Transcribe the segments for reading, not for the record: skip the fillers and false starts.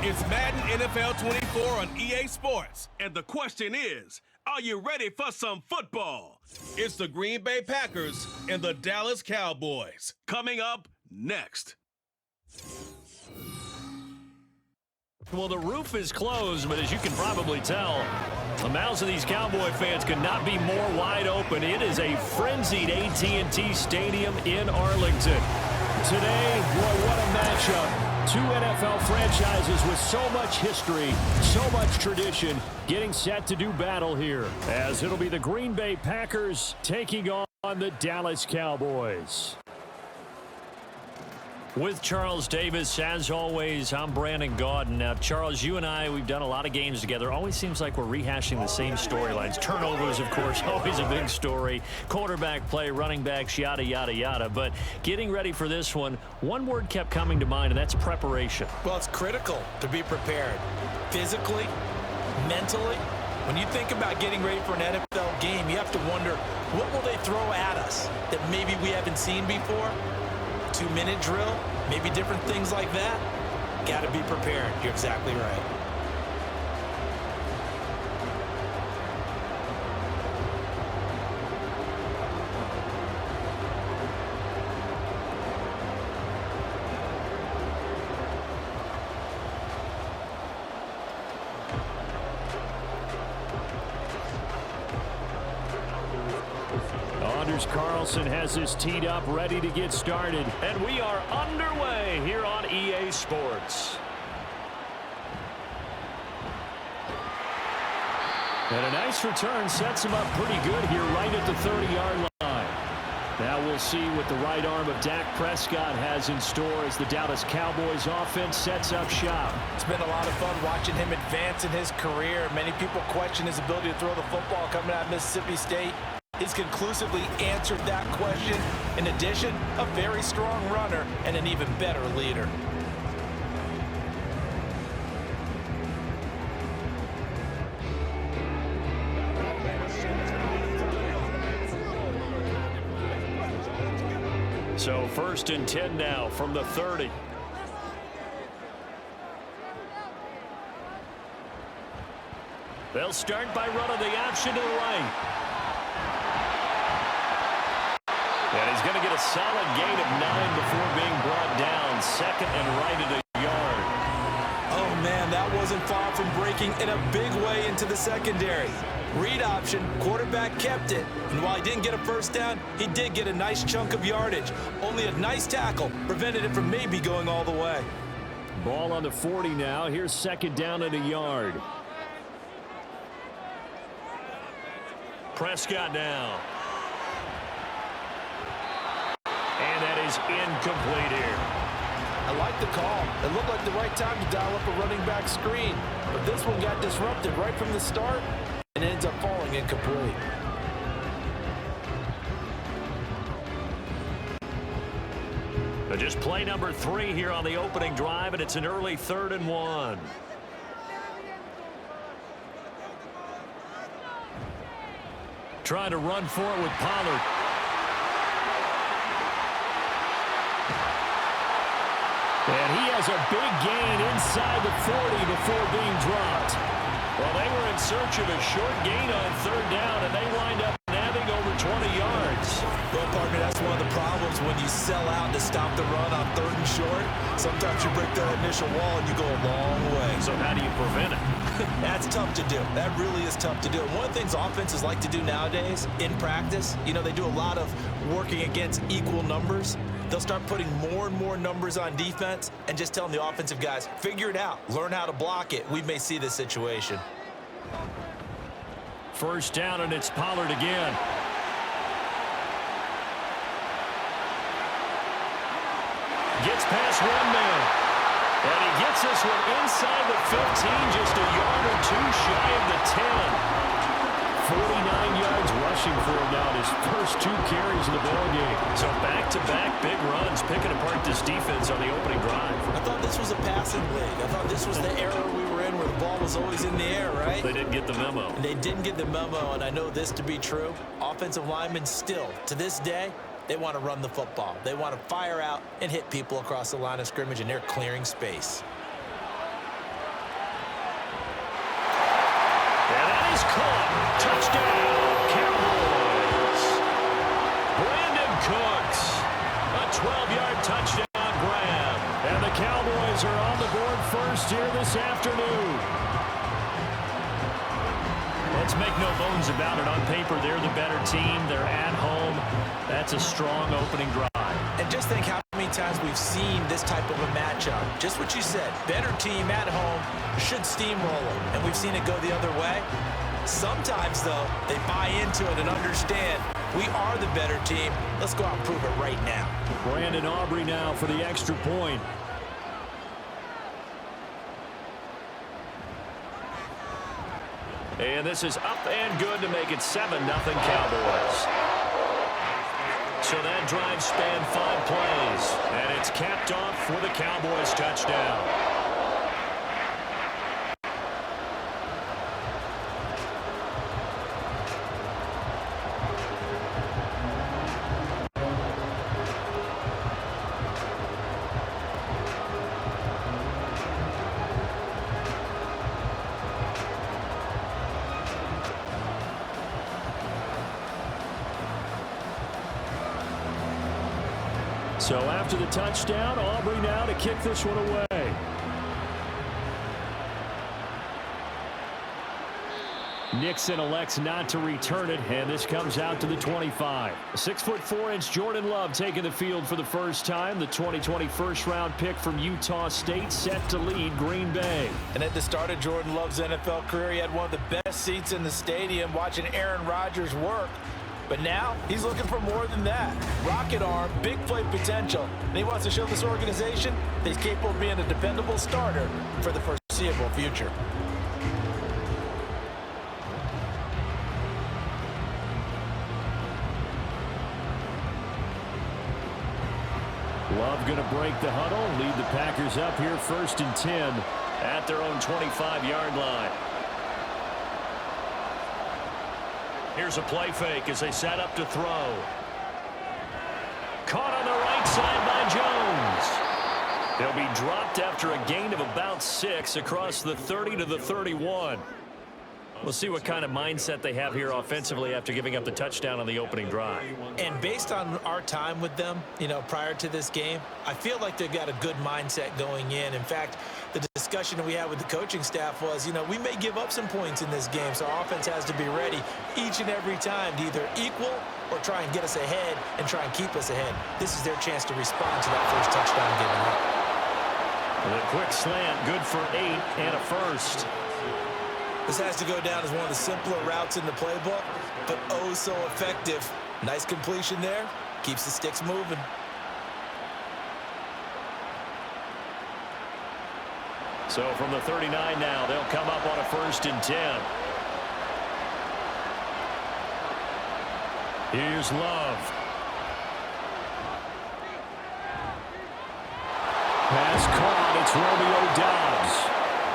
It's Madden NFL 24 on EA Sports. And the question is, are you ready for some football? It's the Green Bay Packers and the Dallas Cowboys. Coming up next. Well, the roof is closed, but as you can probably tell, the mouths of these Cowboy fans could not be more wide open. It is a frenzied AT&T Stadium in Arlington. Today, boy, what a matchup. Two NFL franchises with so much history, so much tradition, getting set to do battle here. As it'll be the Green Bay Packers taking on the Dallas Cowboys. With Charles Davis, as always, I'm Brandon Gaudin. Now, Charles, you and I, we've done a lot of games together. Always seems like we're rehashing the same storylines. Turnovers, of course, always a big story. Quarterback play, running backs, yada, yada, yada. But getting ready for this one word kept coming to mind, and that's preparation. Well, it's critical to be prepared. Physically, mentally. When you think about getting ready for an NFL game, you have to wonder, what will they throw at us that maybe we haven't seen before? 2-minute drill, maybe different things like that. Got to be prepared. You're exactly right. Carlson has this teed up, ready to get started. And we are underway here on EA Sports. And a nice return sets him up pretty good here right at the 30-yard line. Now we'll see what the right arm of Dak Prescott has in store as the Dallas Cowboys offense sets up shop. It's been a lot of fun watching him advance in his career. Many people question his ability to throw the football coming out of Mississippi State. He's conclusively answered that question. In addition, a very strong runner and an even better leader. So 1st and 10 now from the 30. They'll start by running the option to the right. And he's going to get a solid gain of 9 before being brought down. 2nd and right at a yard. Oh, man, that wasn't far from breaking in a big way into the secondary. Read option, quarterback kept it. And while he didn't get a first down, he did get a nice chunk of yardage. Only a nice tackle prevented it from maybe going all the way. Ball on the 40 now. Here's 2nd down at a yard. Prescott now. And that is incomplete here. I like the call. It looked like the right time to dial up a running back screen. But this one got disrupted right from the start and ends up falling incomplete. Just play number 3 here on the opening drive, and it's an early 3rd and 1. Trying to run for it with Pollard. And he has a big gain inside the 40 before being dropped. Well, they were in search of a short gain on 3rd down, and they wind up nabbing over 20 yards. Well, partner, that's one of the problems when you sell out to stop the run on 3rd and short. Sometimes you break that initial wall and you go a long way. So how do you prevent it? That's tough to do. That really is tough to do. One of the things offenses like to do nowadays in practice, they do a lot of working against equal numbers. They'll start putting more and more numbers on defense and just telling the offensive guys, figure it out. Learn how to block it. We may see this situation. 1st down, and it's Pollard again. Gets past one man. And he gets this one inside the 15, just a yard or 2 shy of the 10. 49 yards rushing for him now in his first 2 carries of the ballgame. So back-to-back big runs, picking apart this defense on the opening drive. I thought this was a passing league. I thought this was the era we were in where the ball was always in the air, right? They didn't get the memo. They didn't get the memo, and I know this to be true. Offensive linemen still, to this day, they want to run the football. They want to fire out and hit people across the line of scrimmage, and they're clearing space. caught. Touchdown, Cowboys. Brandon Cooks, a 12-yard touchdown grab. And the Cowboys are on the board first here this afternoon. Let's make no bones about it. On paper, they're the better team. They're at home. That's a strong opening drive. And just think how many times we've seen this type of a matchup. Just what you said, better team at home should steamroll them. And we've seen it go the other way. Sometimes, though, they buy into it and understand we are the better team. Let's go out and prove it right now. Brandon Aubrey now for the extra point. And this is up and good to make it 7-0 Cowboys. So that drive spanned 5 plays, and it's capped off for the Cowboys touchdown. So after the touchdown, Aubrey now to kick this one away. Nixon elects not to return it, and this comes out to the 25. 6'4" Jordan Love taking the field for the first time. The 2020 first-round pick from Utah State set to lead Green Bay. And at the start of Jordan Love's NFL career, he had one of the best seats in the stadium watching Aaron Rodgers work. But now he's looking for more than that. Rocket arm, big play potential. And he wants to show this organization that he's capable of being a dependable starter for the foreseeable future. Love going to break the huddle, lead the Packers up here 1st and 10 at their own 25-yard line. Here's a play fake as they set up to throw. Caught on the right side by Jones. They'll be dropped after a gain of about 6 across the 30 to the 31. We'll see what kind of mindset they have here offensively after giving up the touchdown on the opening drive. And based on our time with them, prior to this game, I feel like they've got a good mindset going in. In fact, the discussion that we had with the coaching staff was, we may give up some points in this game, so our offense has to be ready each and every time to either equal or try and get us ahead and try and keep us ahead. This is their chance to respond to that first touchdown given up. The quick slant, good for 8 and a first. This has to go down as one of the simpler routes in the playbook, but oh so effective. Nice completion there. Keeps the sticks moving. So from the 39 now, they'll come up on a 1st and 10. Here's Love. Pass caught. It's Romeo Doubs.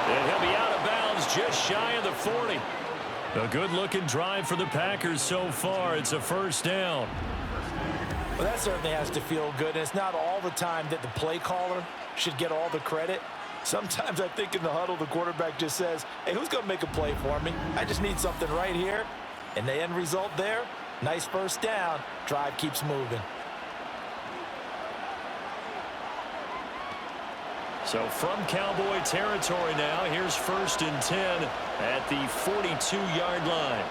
And he'll be out of bounds just shy of the 40. A good-looking drive for the Packers so far. It's a 1st down. Well, that certainly has to feel good. And it's not all the time that the play caller should get all the credit. Sometimes I think in the huddle, the quarterback just says, hey, who's going to make a play for me? I just need something right here. And the end result there, nice 1st down. Drive keeps moving. So from Cowboy territory now, here's 1st and 10 at the 42-yard line.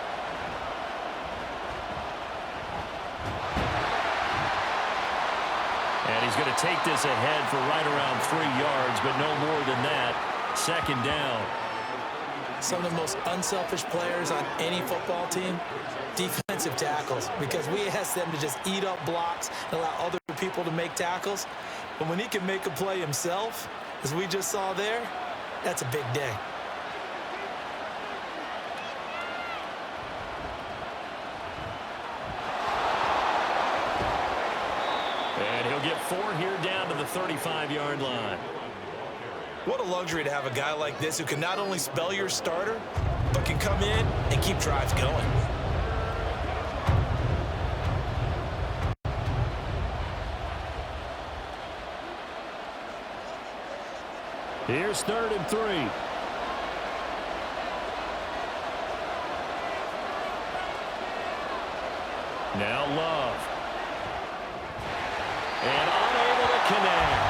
And he's going to take this ahead for right around 3 yards, but no more than that. 2nd down. Some of the most unselfish players on any football team, defensive tackles, because we ask them to just eat up blocks and allow other people to make tackles. But when he can make a play himself, as we just saw there, that's a big day. And he'll get 4 here down to the 35-yard line. What a luxury to have a guy like this who can not only spell your starter, but can come in and keep drives going. Here's 3rd and 3.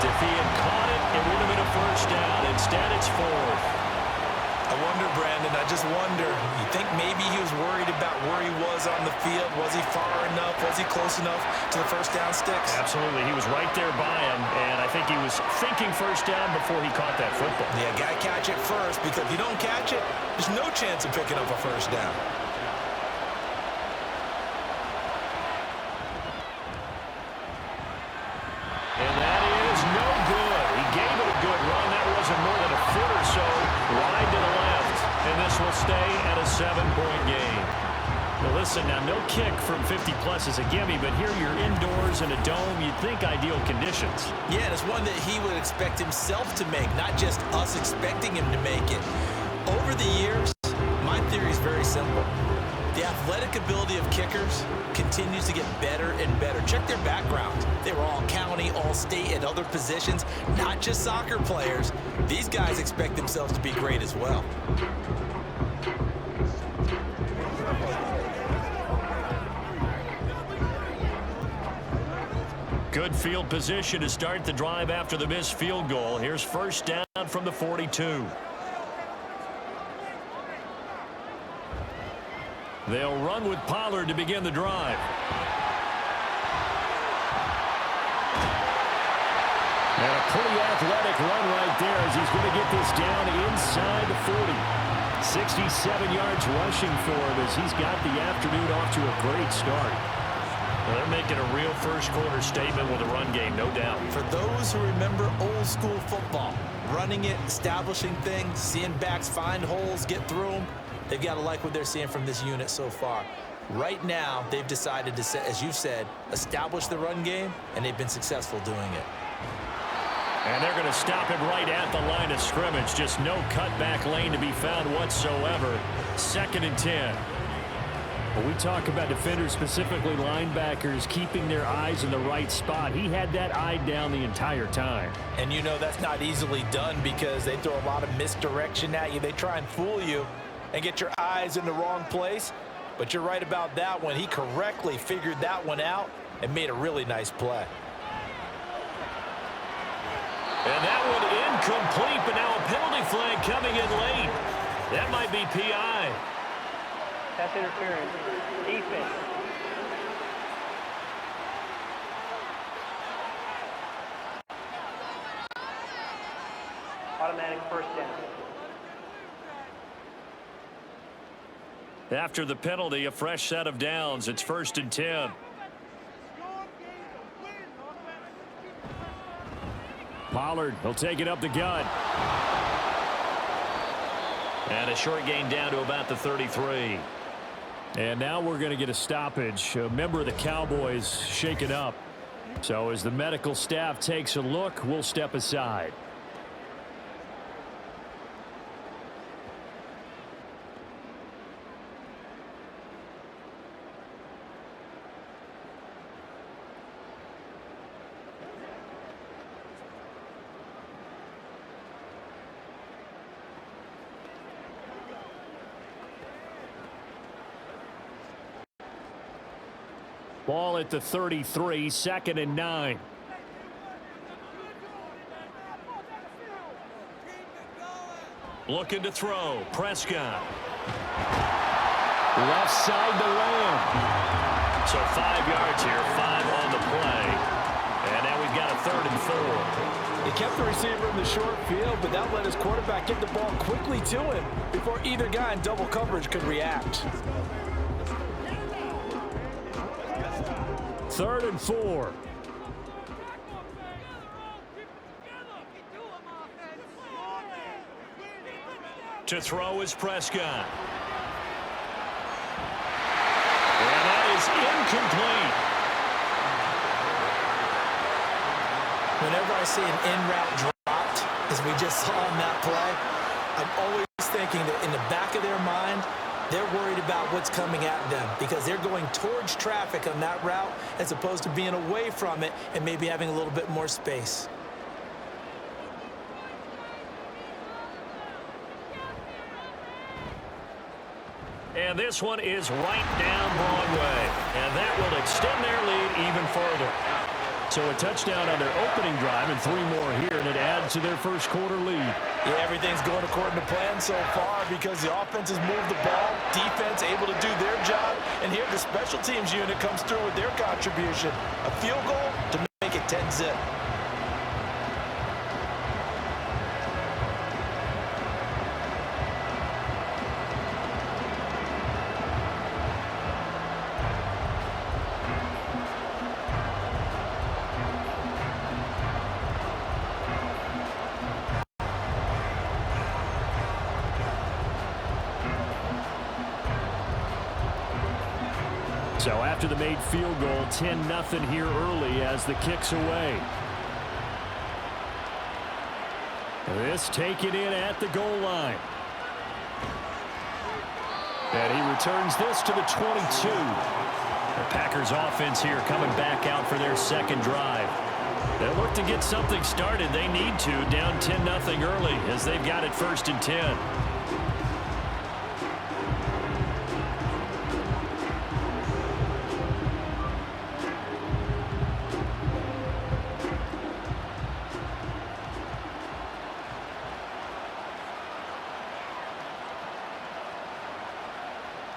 If he had caught it, it would have been a first down. Instead, it's fourth. I wonder, Brandon, I just wonder, you think maybe he was worried about where he was on the field? Was he far enough? Was he close enough to the first down sticks? Absolutely. He was right there by him, and I think he was thinking first down before he caught that football. Yeah, got to catch it first, because if you don't catch it, there's no chance of picking up a first down. And that is no good. He gave it a good run. That wasn't more than a foot or so wide to the left. And this will stay at a 7-point game. Well, listen, now no kick from 50-plus is a gimme, but here you're indoors in a dome. You'd think ideal conditions. Yeah, and it's one that he would expect himself to make, not just us expecting him to make it. Over the years, my theory is very simple. The athletic ability of kickers continues to get better and better. Check their backgrounds. They were all county, all state, at other positions, not just soccer players. These guys expect themselves to be great as well. Good field position to start the drive after the missed field goal. Here's first down from the 42. They'll run with Pollard to begin the drive. And a pretty athletic run right there as he's going to get this down inside the 40. 67 yards rushing for him as he's got the afternoon off to a great start. Well, they're making a real first-quarter statement with a run game, no doubt. For those who remember old-school football, running it, establishing things, seeing backs find holes, get through them, they've got to like what they're seeing from this unit so far. Right now, they've decided to, as you said, establish the run game, and they've been successful doing it. And they're going to stop him right at the line of scrimmage. Just no cutback lane to be found whatsoever. 2nd and 10. When we talk about defenders, specifically linebackers, keeping their eyes in the right spot, he had that eye down the entire time. And you know that's not easily done because they throw a lot of misdirection at you. They try and fool you and get your eyes in the wrong place. But you're right about that one. He correctly figured that one out and made a really nice play. And that one incomplete, but now a penalty flag coming in late. That might be PI. That's interference. Defense. Automatic first down. After the penalty, a fresh set of downs. It's 1st and 10. Pollard, he'll take it up the gut. And a short gain down to about the 33. And now we're going to get a stoppage. A member of the Cowboys shaken up. So as the medical staff takes a look, we'll step aside. Ball at the 33, 2nd and 9. Looking to throw. Prescott. Left side to Lamb. So 5 yards here, 5 on the play. And now we've got a 3rd and 4. He kept the receiver in the short field, but that let his quarterback get the ball quickly to him before either guy in double coverage could react. 3rd and 4. To throw is Prescott. And that is incomplete. Whenever I see an in-route dropped, as we just saw in that play, I'm always thinking that in the back of their mind, they're worried about what's coming at them because they're going towards traffic on that route as opposed to being away from it and maybe having a little bit more space. And this one is right down Broadway. And that will extend their lead even further. So a touchdown on their opening drive and 3 more here, and it adds to their first quarter lead. Yeah, everything's going according to plan so far because the offense has moved the ball, defense able to do their job, and here the special teams unit comes through with their contribution. A field goal to make it 10-zip. So after the made field goal, 10-0 here early as the kick's away. This taken in at the goal line. And he returns this to the 22. The Packers offense here coming back out for their second drive. They'll look to get something started. They need to, down 10-0 early as they've got it 1st and 10.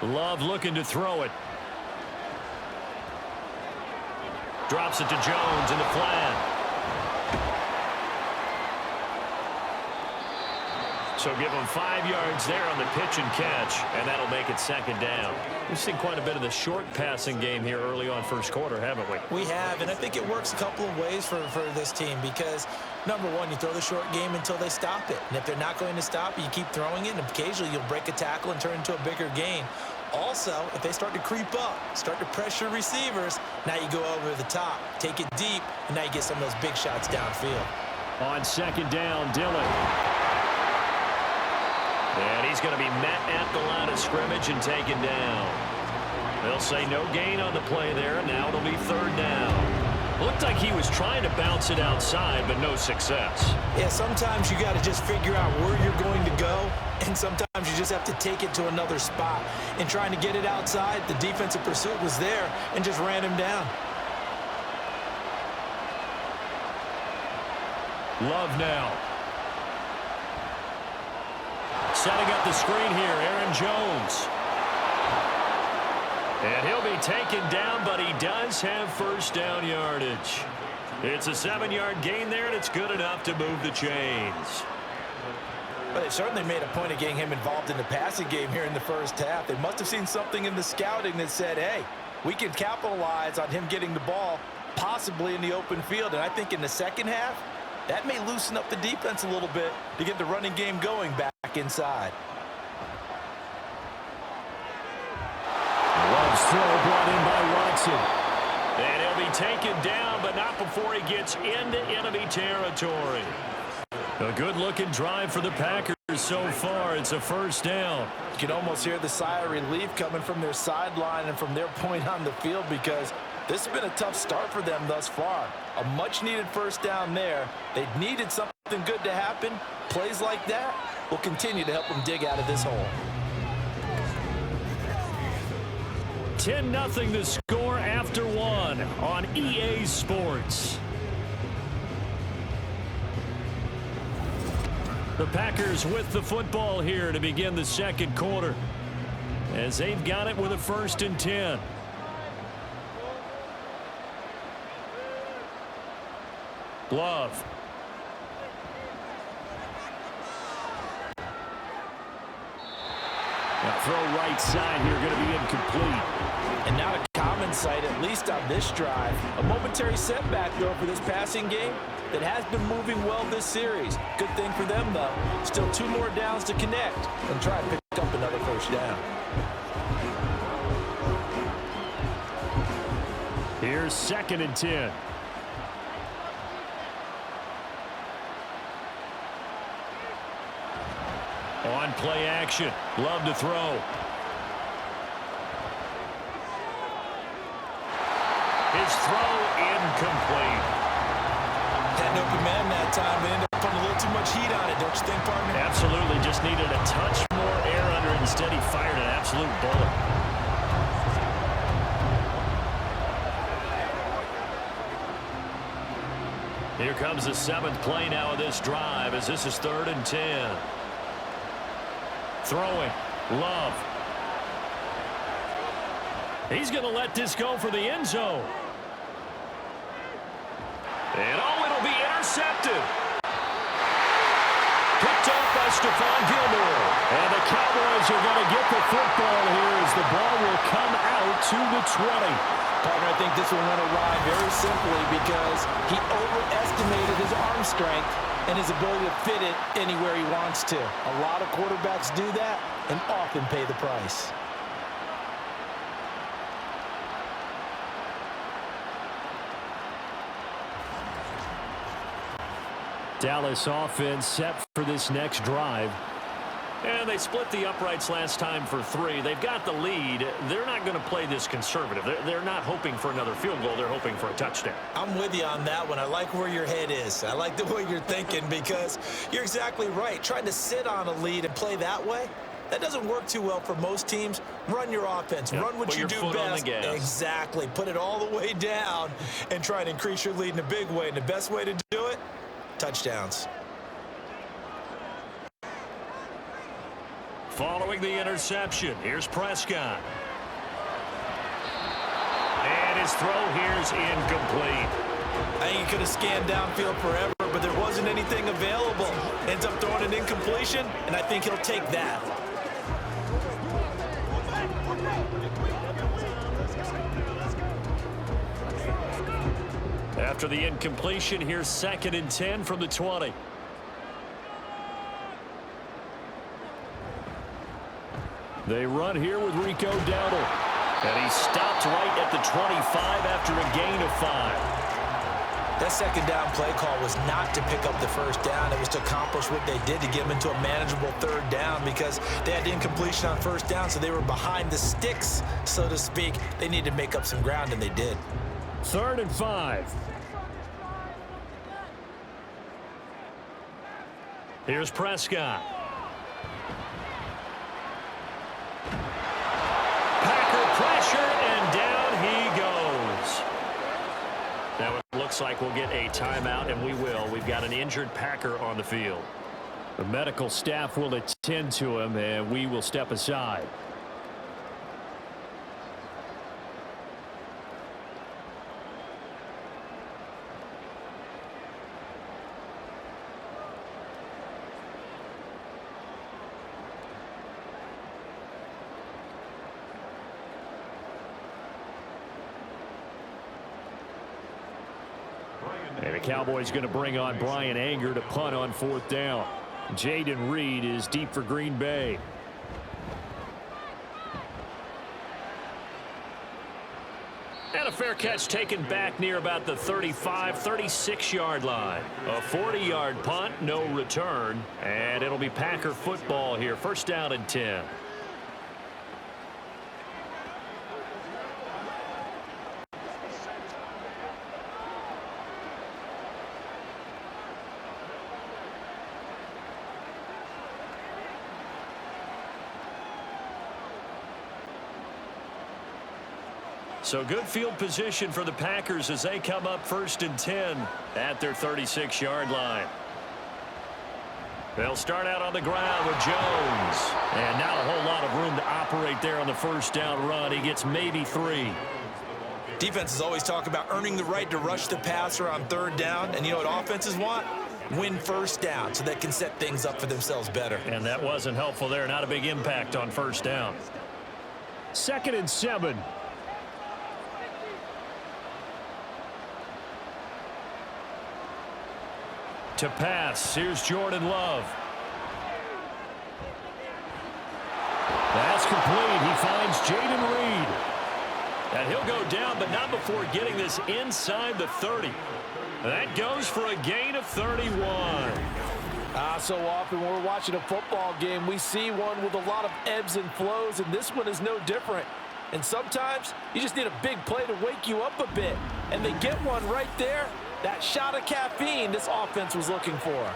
Love looking to throw it. Drops it to Jones in the flat. So give him 5 yards there on the pitch and catch, and that'll make it 2nd down. We've seen quite a bit of the short passing game here early on first quarter, haven't we? We have, and I think it works a couple of ways for this team because, number one, you throw the short game until they stop it. And if they're not going to stop it, you keep throwing it, and occasionally you'll break a tackle and turn into a bigger gain. Also, if they start to creep up, start to pressure receivers, now you go over the top, take it deep, and now you get some of those big shots downfield. On 2nd down, Dillon. And he's going to be met at the line of scrimmage and taken down. They'll say no gain on the play there. Now it'll be 3rd down. Looked like he was trying to bounce it outside, but no success. Yeah, sometimes you got to just figure out where you're going to go, and sometimes you just have to take it to another spot. And trying to get it outside, the defensive pursuit was there and just ran him down. Love now. Setting up the screen here, Aaron Jones. And he'll be taken down, but he does have 1st down yardage. It's a 7-yard gain there, and it's good enough to move the chains. But they certainly made a point of getting him involved in the passing game here in the first half. They must have seen something in the scouting that said, hey, we can capitalize on him getting the ball possibly in the open field. And I think in the second half, that may loosen up the defense a little bit to get the running game going back inside. Love's throw brought in by Watson. And he'll be taken down, but not before he gets into enemy territory. A good-looking drive for the Packers so far. It's a 1st down. You can almost hear the sigh of relief coming from their sideline and from their point on the field because this has been a tough start for them thus far. A much-needed 1st down there. They needed something good to happen. Plays like that will continue to help them dig out of this hole. 10-0 the score after 1 on EA Sports. The Packers with the football here to begin the 2nd quarter as they've got it with a 1st and 10. Love. Now throw right side here, going to be incomplete. And not a common sight, at least on this drive. A momentary setback, though, for this passing game that has been moving well this series. Good thing for them, though. Still 2 more downs to connect and try to pick up another 1st down. Here's 2nd and 10. On play action. Love to throw. His throw incomplete. Had an open man that time, but ended up putting a little too much heat on it, don't you think, partner? Absolutely. Just needed a touch more air under it. Instead, he fired an absolute bullet. Here comes the 7th play now of this drive as this is 3rd and 10. Throwing. Love. He's going to let this go for the end zone. And it'll be intercepted. Picked up by Stephon Gilmore. And the Cowboys are going to get the football here as the ball will come out to the 20. Partner, I think this will win a ride very simply because he overestimated his arm strength and his ability to fit it anywhere he wants to. A lot of quarterbacks do that and often pay the price. Dallas offense set for this next drive. And they split the uprights last time for 3. They've got the lead. They're not going to play this conservative. They're not hoping for another field goal. They're hoping for a touchdown. I'm with you on that one. I like where your head is. I like the way you're thinking because you're exactly right. Trying to sit on a lead and play that way, that doesn't work too well for most teams. Run your offense. Yep. Run what you do best. Exactly. Put it all the way down and try to increase your lead in a big way. And the best way to do it, touchdowns. Following the interception, here's Prescott. And his throw here's incomplete. I think he could have scanned downfield forever, but there wasn't anything available. Ends up throwing an incompletion, and I think he'll take that. After the incompletion, here's 2nd and 10 from the 20. They run here with Rico Dowdle. And he stopped right at the 25 after a gain of 5. That second down play call was not to pick up the first down. It was to accomplish what they did to get them into a manageable 3rd down because they had incompletion on 1st down, so they were behind the sticks, so to speak. They needed to make up some ground, and they did. 3rd and 5. Here's Prescott. Pressure, and down he goes. Now it looks like we'll get a timeout, and we will. We've got an injured Packer on the field. The medical staff will attend to him, and we will step aside. And the Cowboys going to bring on Brian Anger to punt on 4th down. Jaden Reed is deep for Green Bay. And a fair catch taken back near about the 35, 36-yard line. A 40-yard punt, no return. And it'll be Packer football here. 1st down and 10. So good field position for the Packers as they come up 1st and 10 at their 36-yard line. They'll start out on the ground with Jones. And not a whole lot of room to operate there on the 1st down run. He gets maybe 3. Defenses always talk about earning the right to rush the passer on 3rd down. And you know what offenses want? Win 1st down so they can set things up for themselves better. And that wasn't helpful there. Not a big impact on 1st down. 2nd and 7. To pass, here's Jordan Love. That's complete. He finds Jaden Reed. And he'll go down, but not before getting this inside the 30. That goes for a gain of 31. So often when we're watching a football game, we see one with a lot of ebbs and flows, and this one is no different. And sometimes you just need a big play to wake you up a bit. And they get one right there. That shot of caffeine this offense was looking for.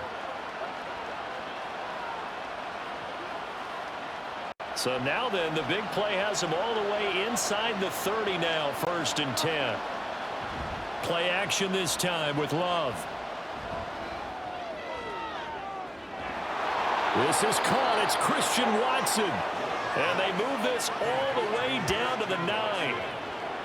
So now then, the big play has him all the way inside the 30 now, 1st and 10. Play action this time with Love. This is caught. It's Christian Watson. And they move this all the way down to the 9.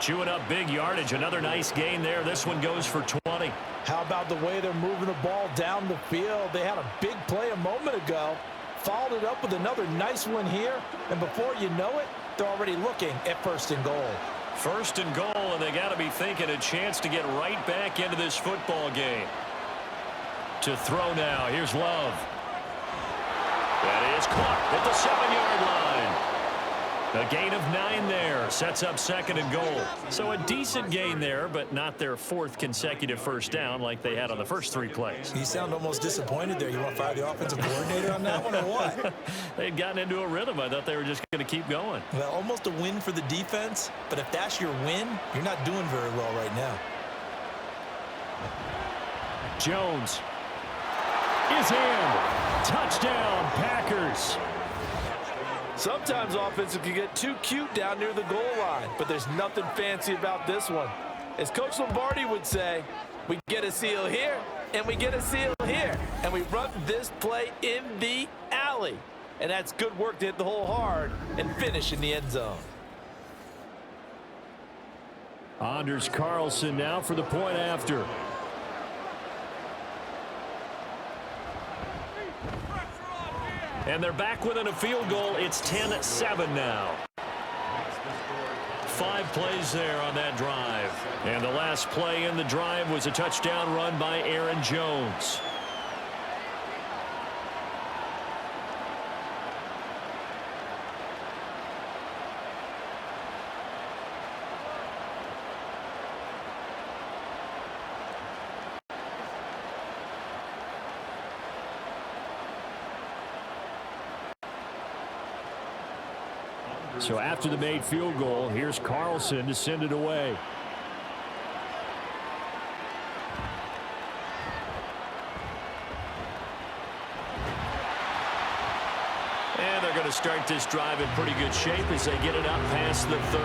Chewing up big yardage. Another nice gain there. This one goes for 20. How about the way they're moving the ball down the field? They had a big play a moment ago. Followed it up with another nice one here. And before you know it, they're already looking at 1st and goal. 1st and goal, and they got to be thinking a chance to get right back into this football game. To throw now. Here's Love. That is caught at the 7-yard line. A gain of 9 there. Sets up 2nd and goal. So a decent gain there, but not their 4th consecutive first down like they had on the first 3 plays. You sound almost disappointed there. You want to fire the offensive coordinator on that one or what? They'd gotten into a rhythm. I thought they were just going to keep going. Well, almost a win for the defense, but if that's your win, you're not doing very well right now. Jones is in. Touchdown, Packers. Sometimes offenses can get too cute down near the goal line, but there's nothing fancy about this one. As Coach Lombardi would say, we get a seal here, and we get a seal here, and we run this play in the alley. And that's good work to hit the hole hard and finish in the end zone. Anders Carlson now for the point after. And they're back within a field goal. It's 10-7 now. 5 plays there on that drive. And the last play in the drive was a touchdown run by Aaron Jones. So after the made field goal, here's Carlson to send it away. And they're going to start this drive in pretty good shape as they get it up past the 30.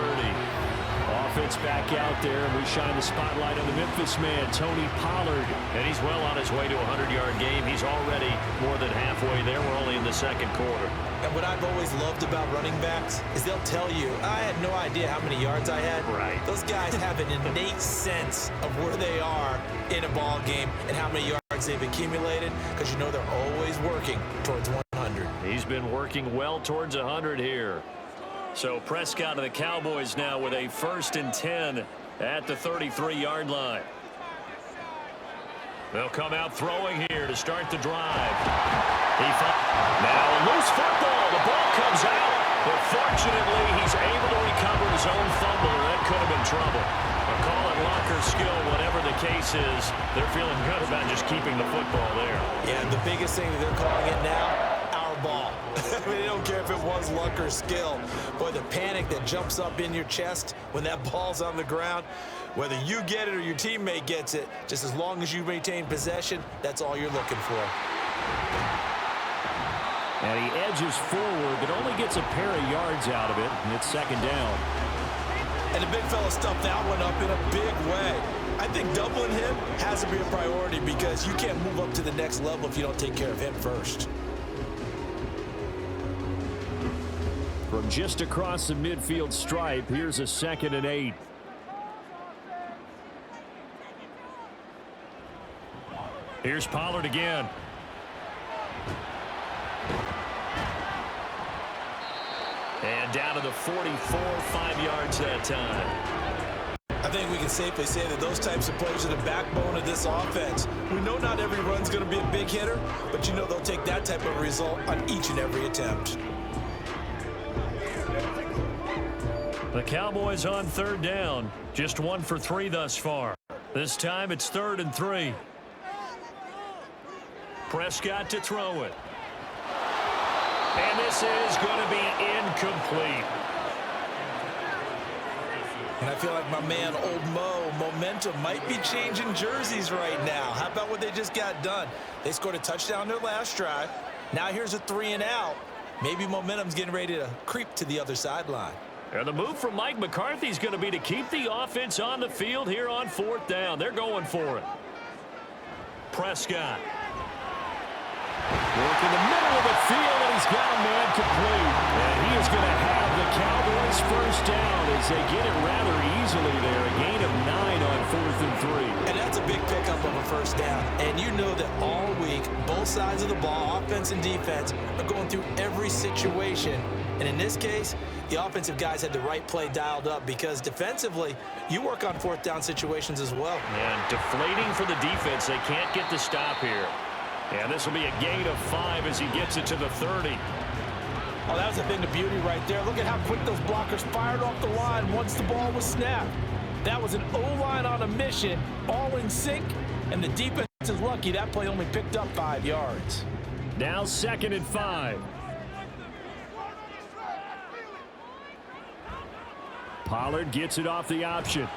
Offense back out there, and we shine the spotlight on the Memphis man, Tony Pollard. And he's well on his way to a 100-yard game. He's already more than halfway there. We're only in the 2nd quarter. And what I've always loved about running backs is they'll tell you, I had no idea how many yards I had. Right. Those guys have an innate sense of where they are in a ball game and how many yards they've accumulated, because you know they're always working towards 100. He's been working well towards 100 here. So Prescott of the Cowboys now with a 1st and 10 at the 33-yard line. They'll come out throwing here to start the drive. Now a loose football. The ball comes out. But fortunately, he's able to recover his own fumble. That could have been trouble. A call it locker skill, whatever the case is. They're feeling good about just keeping the football there. Yeah, the biggest thing that they're calling it now, our ball. I mean, they don't care if it was luck or skill. Boy, the panic that jumps up in your chest when that ball's on the ground, whether you get it or your teammate gets it, just as long as you maintain possession, that's all you're looking for. And he edges forward, but only gets a pair of yards out of it, and it's 2nd down. And the big fella stuffed that one up in a big way. I think doubling him has to be a priority because you can't move up to the next level if you don't take care of him first. From just across the midfield stripe, here's a 2nd and 8. Here's Pollard again. And down to the 44, 5 yards that time. I think we can safely say that those types of plays are the backbone of this offense. We know not every run's going to be a big hitter, but you know they'll take that type of result on each and every attempt. The Cowboys on 3rd down. Just 1 for 3 thus far. This time it's 3rd and 3. Prescott to throw it. And this is going to be incomplete. And I feel like my man, Old Mo, momentum might be changing jerseys right now. How about what they just got done? They scored a touchdown their last drive. Now here's a 3 and out. Maybe momentum's getting ready to creep to the other sideline. And the move from Mike McCarthy is going to be to keep the offense on the field here on 4th down. They're going for it. Prescott. Work in the middle of the field. got a man complete. And he is going to have the Cowboys first down as they get it rather easily there. A gain of 9 on 4th and 3. And that's a big pickup of a first down. And you know that all week, both sides of the ball, offense and defense, are going through every situation. And in this case, the offensive guys had the right play dialed up because defensively, you work on 4th down situations as well. And deflating for the defense. They can't get the stop here. And this will be a gain of 5 as he gets it to the 30. Oh, that was a thing of beauty right there. Look at how quick those blockers fired off the line once the ball was snapped. That was an O-line on a mission, all in sync, and the defense is lucky that play only picked up 5 yards. Now 2nd and 5. Pollard gets it off the option.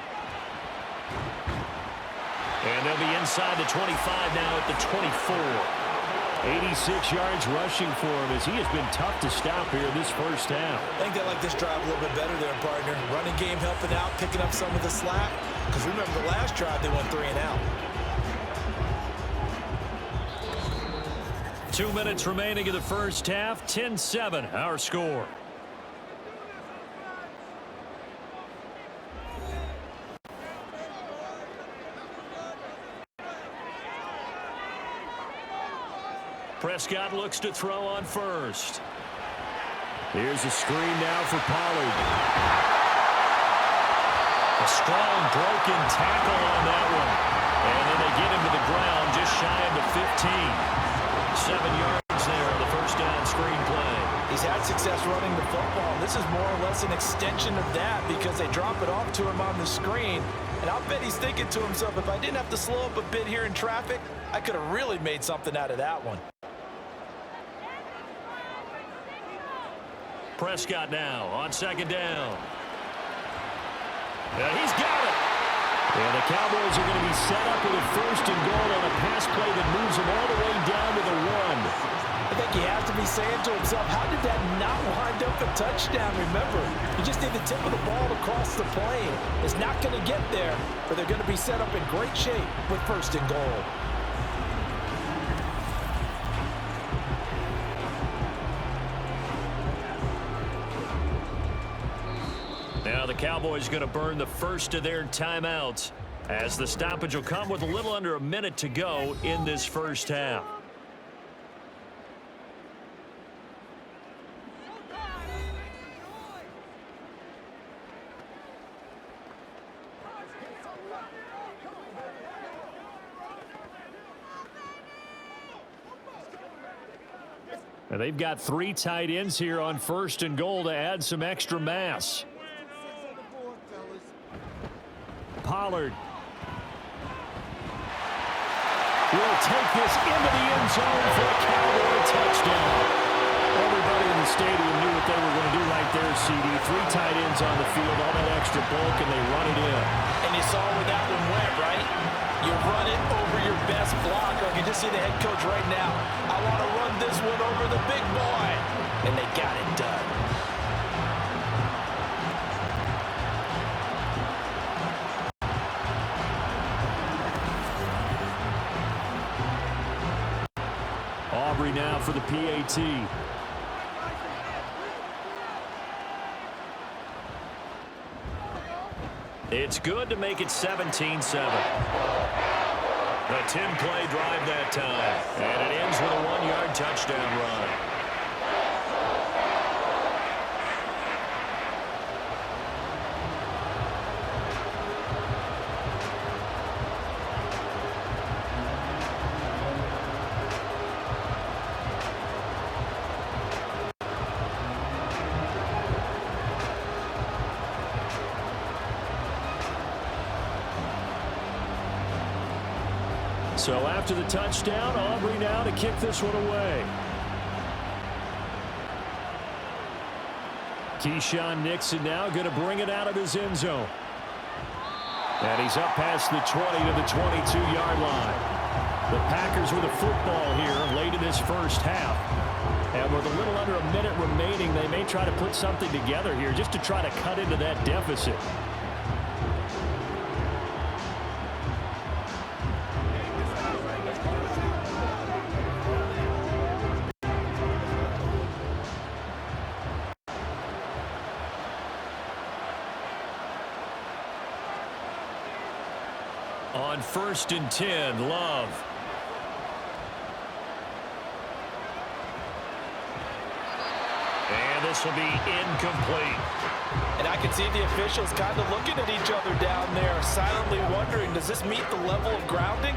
And they'll be inside the 25 now at the 24. 86 yards rushing for him as he has been tough to stop here this first half. I think they like this drive a little bit better there, partner. Running game helping out, picking up some of the slack. Because remember, the last drive they went 3 and out. 2 minutes remaining in the first half. 10-7 our score. Prescott looks to throw on first. Here's a screen now for Pollard. A strong broken tackle on that one. And then they get him to the ground just shy of the 15. 7 yards there on the first down screen play. He's had success running the football. This is more or less an extension of that because they drop it off to him on the screen. And I'll bet he's thinking to himself, if I didn't have to slow up a bit here in traffic, I could have really made something out of that one. Prescott now on 2nd down. He's got it. And the Cowboys are going to be set up with a 1st and goal on a pass play that moves them all the way down to the 1. I think he has to be saying to himself, how did that not wind up a touchdown? Remember, you just need the tip of the ball across the plane. It's not going to get there, but they're going to be set up in great shape with 1st and goal. Now the Cowboys going to burn the first of their timeouts as the stoppage will come with a little under a minute to go in this first half. And they've got 3 tight ends here on 1st and goal to add some extra mass. Pollard will take this into the end zone for a Cowboy touchdown. Everybody in the stadium knew what they were going to do right there, CD. 3 tight ends on the field, all that extra bulk, and they run it in. And you saw where that one went, right? You run it over your best blocker. You can just see the head coach right now. I want to run this one over the big boy. And they got it done. Aubrey now for the PAT. It's good to make it 17-7. A 10-play drive that time. And it ends with a 1-yard touchdown run. So after the touchdown, Aubrey now to kick this one away. Keyshawn Nixon now going to bring it out of his end zone. And he's up past the 20 to the 22-yard line. The Packers with a football here late in this first half. And with a little under a minute remaining, they may try to put something together here just to try to cut into that deficit. On 1st and 10, Love. And this will be incomplete. And I can see the officials kind of looking at each other down there, silently wondering, does this meet the level of grounding?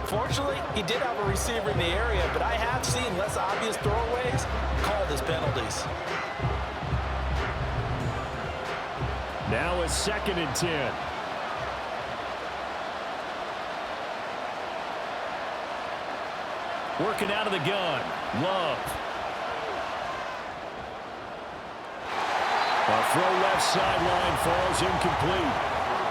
Fortunately, he did have a receiver in the area, but I have seen less obvious throwaways called as penalties. Now it's 2nd and 10. Working out of the gun. Love. A throw left sideline falls incomplete.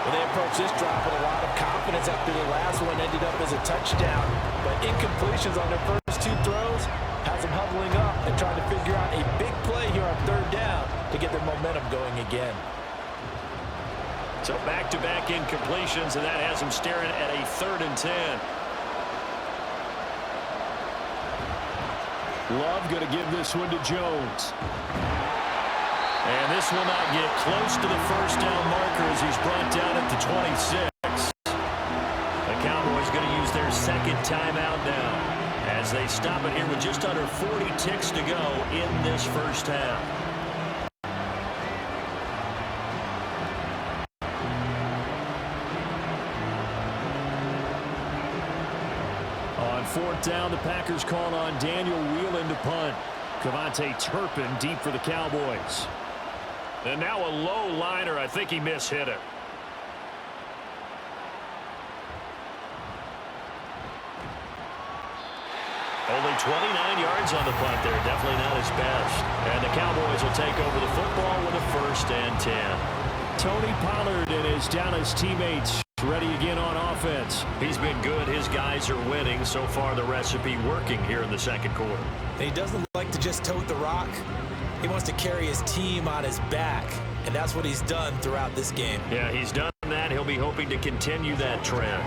Well, they approach this drop with a lot of confidence after the last one ended up as a touchdown. But incompletions on their first 2 throws has them huddling up and trying to figure out a big play here on 3rd down to get their momentum going again. So back-to-back incompletions, and that has them staring at a 3rd and 10. Love going to give this one to Jones. And this will not get close to the first down marker as he's brought down at the 26. The Cowboys going to use their 2nd timeout now as they stop it here with just under 40 ticks to go in this first half. On 4th down, the Packers call on Daniel Whelan to punt. Cavante Turpin deep for the Cowboys. And now a low liner. I think he mishit it. Only 29 yards on the punt there. Definitely not his best. And the Cowboys will take over the football with a 1st and 10. Tony Pollard and his Dallas teammates ready again on offense. He's been good. His guys are winning. So far, the recipe working here in the 2nd quarter. And he doesn't like to just tote the rock. He wants to carry his team on his back, and that's what he's done throughout this game. Yeah, he's done that. He'll be hoping to continue that trend.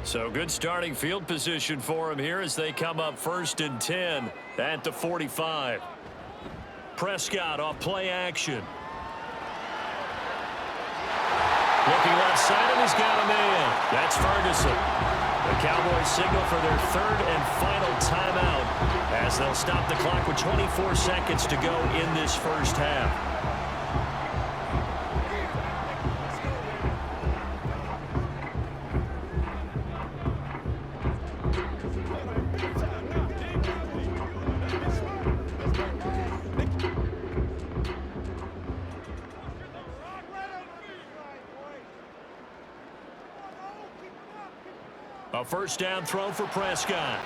So good starting field position for him here as they come up 1st and 10 at the 45. Prescott off play action. Looking left side, and he's got a man. That's Ferguson. The Cowboys signal for their 3rd and final timeout as they'll stop the clock with 24 seconds to go in this first half. A 1st down throw for Prescott.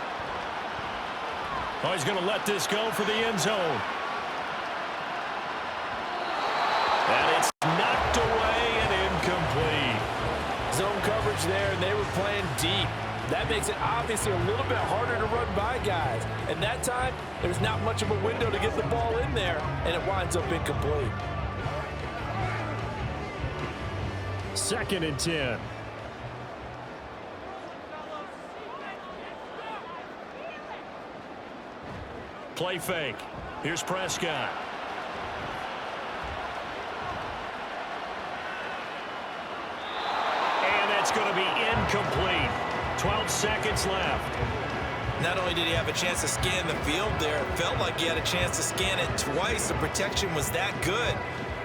Oh, he's going to let this go for the end zone. And it's knocked away and incomplete. Zone coverage there, and they were playing deep. That makes it obviously a little bit harder to run by guys. And that time, there's not much of a window to get the ball in there, and it winds up incomplete. 2nd and 10. Play fake. Here's Prescott. And that's going to be incomplete. 12 seconds left. Not only did he have a chance to scan the field there, it felt like he had a chance to scan it twice. The protection was that good.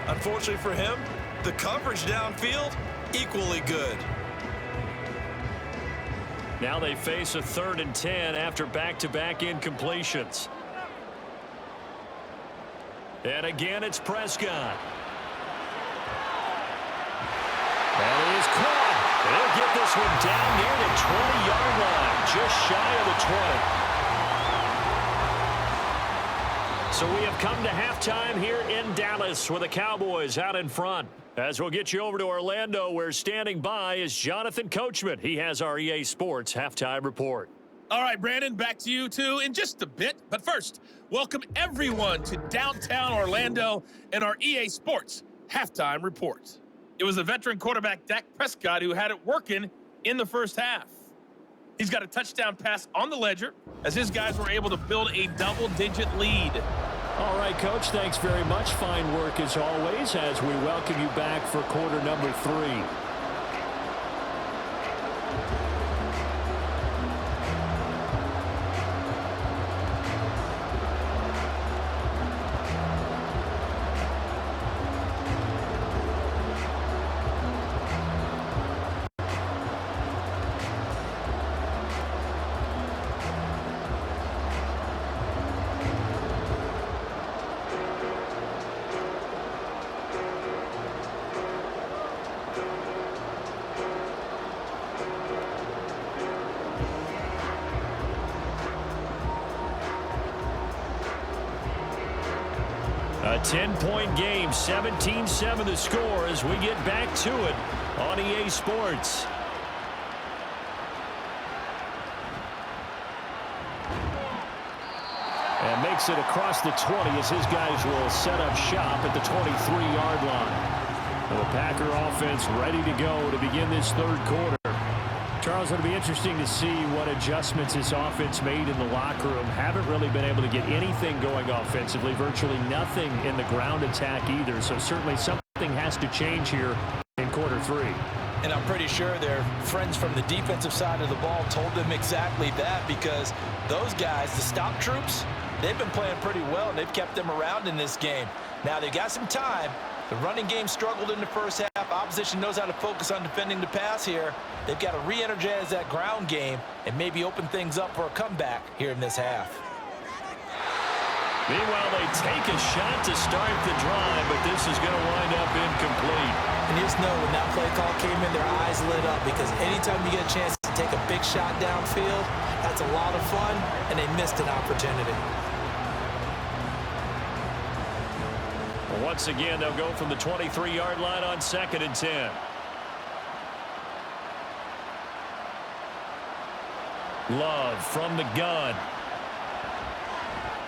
Unfortunately for him, the coverage downfield, equally good. Now they face a 3rd and 10 after back-to-back incompletions. And again, it's Prescott. And he is caught. They'll get this one down near the 20-yard line, just shy of the 20. So we have come to halftime here in Dallas with the Cowboys out in front. As we'll get you over to Orlando, where standing by is Jonathan Coachman. He has our EA Sports halftime report. All right, Brandon, back to you two in just a bit. But first, welcome everyone to downtown Orlando and our EA Sports halftime report. It was the veteran quarterback Dak Prescott who had it working in the first half. He's got a touchdown pass on the ledger as his guys were able to build a double-digit lead. All right, Coach, thanks very much. Fine work as always as we welcome you back for quarter number 3. A 10-point game, 17-7 the score as we get back to it on EA Sports. And makes it across the 20 as his guys will set up shop at the 23-yard line. The Packer offense ready to go to begin this third quarter. Charles, it'll be interesting to see what adjustments this offense made in the locker room. Haven't really been able to get anything going offensively, virtually nothing in the ground attack either. So certainly something has to change here in quarter 3. And I'm pretty sure their friends from the defensive side of the ball told them exactly that, because those guys, the stop troops, they've been playing pretty well, and they've kept them around in this game. Now they've got some time. The running game struggled in the first half. Opposition knows how to focus on defending the pass here. They've got to re-energize that ground game and maybe open things up for a comeback here in this half. Meanwhile, they take a shot to start the drive, but this is going to wind up incomplete. And you just know when that play call came in, their eyes lit up, because anytime you get a chance to take a big shot downfield, that's a lot of fun, and they missed an opportunity. Once again, they'll go from the 23-yard line on 2nd and 10. Love from the gun.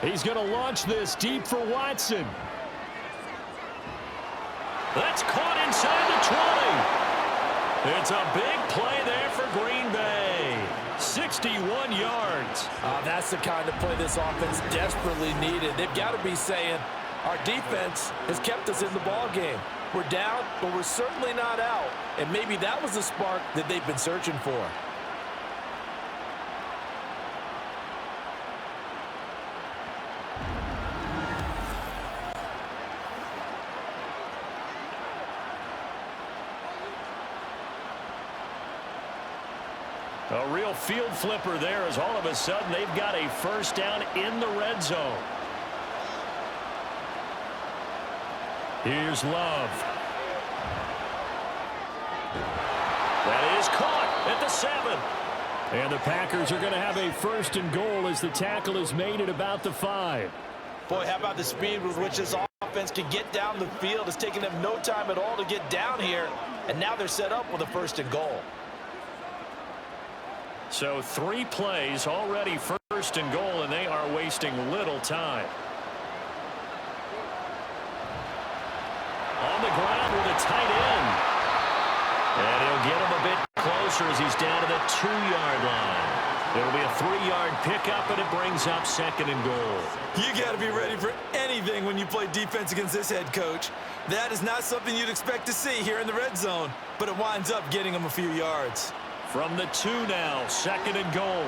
He's going to launch this deep for Watson. That's caught inside the 20. It's a big play there for Green Bay. 61 yards. That's the kind of play this offense desperately needed. They've got to be saying, our defense has kept us in the ball game. We're down, but we're certainly not out. And maybe that was the spark that they've been searching for. A real field flipper there, as all of a sudden they've got a first down in the red zone. Here's Love. That is caught at the 7. And the Packers are going to have a 1st and goal as the tackle is made at about the 5. Boy, how about the speed with which this offense can get down the field? It's taking them no time at all to get down here, and now they're set up with a 1st and goal. So 3 plays already 1st and goal, and they are wasting little time. On the ground with a tight end. And he'll get him a bit closer as he's down to the 2-yard line. It'll be a 3-yard pickup, and it brings up 2nd and goal. You got to be ready for anything when you play defense against this head coach. That is not something you'd expect to see here in the red zone, but it winds up getting him a few yards. From the 2 now, 2nd and goal.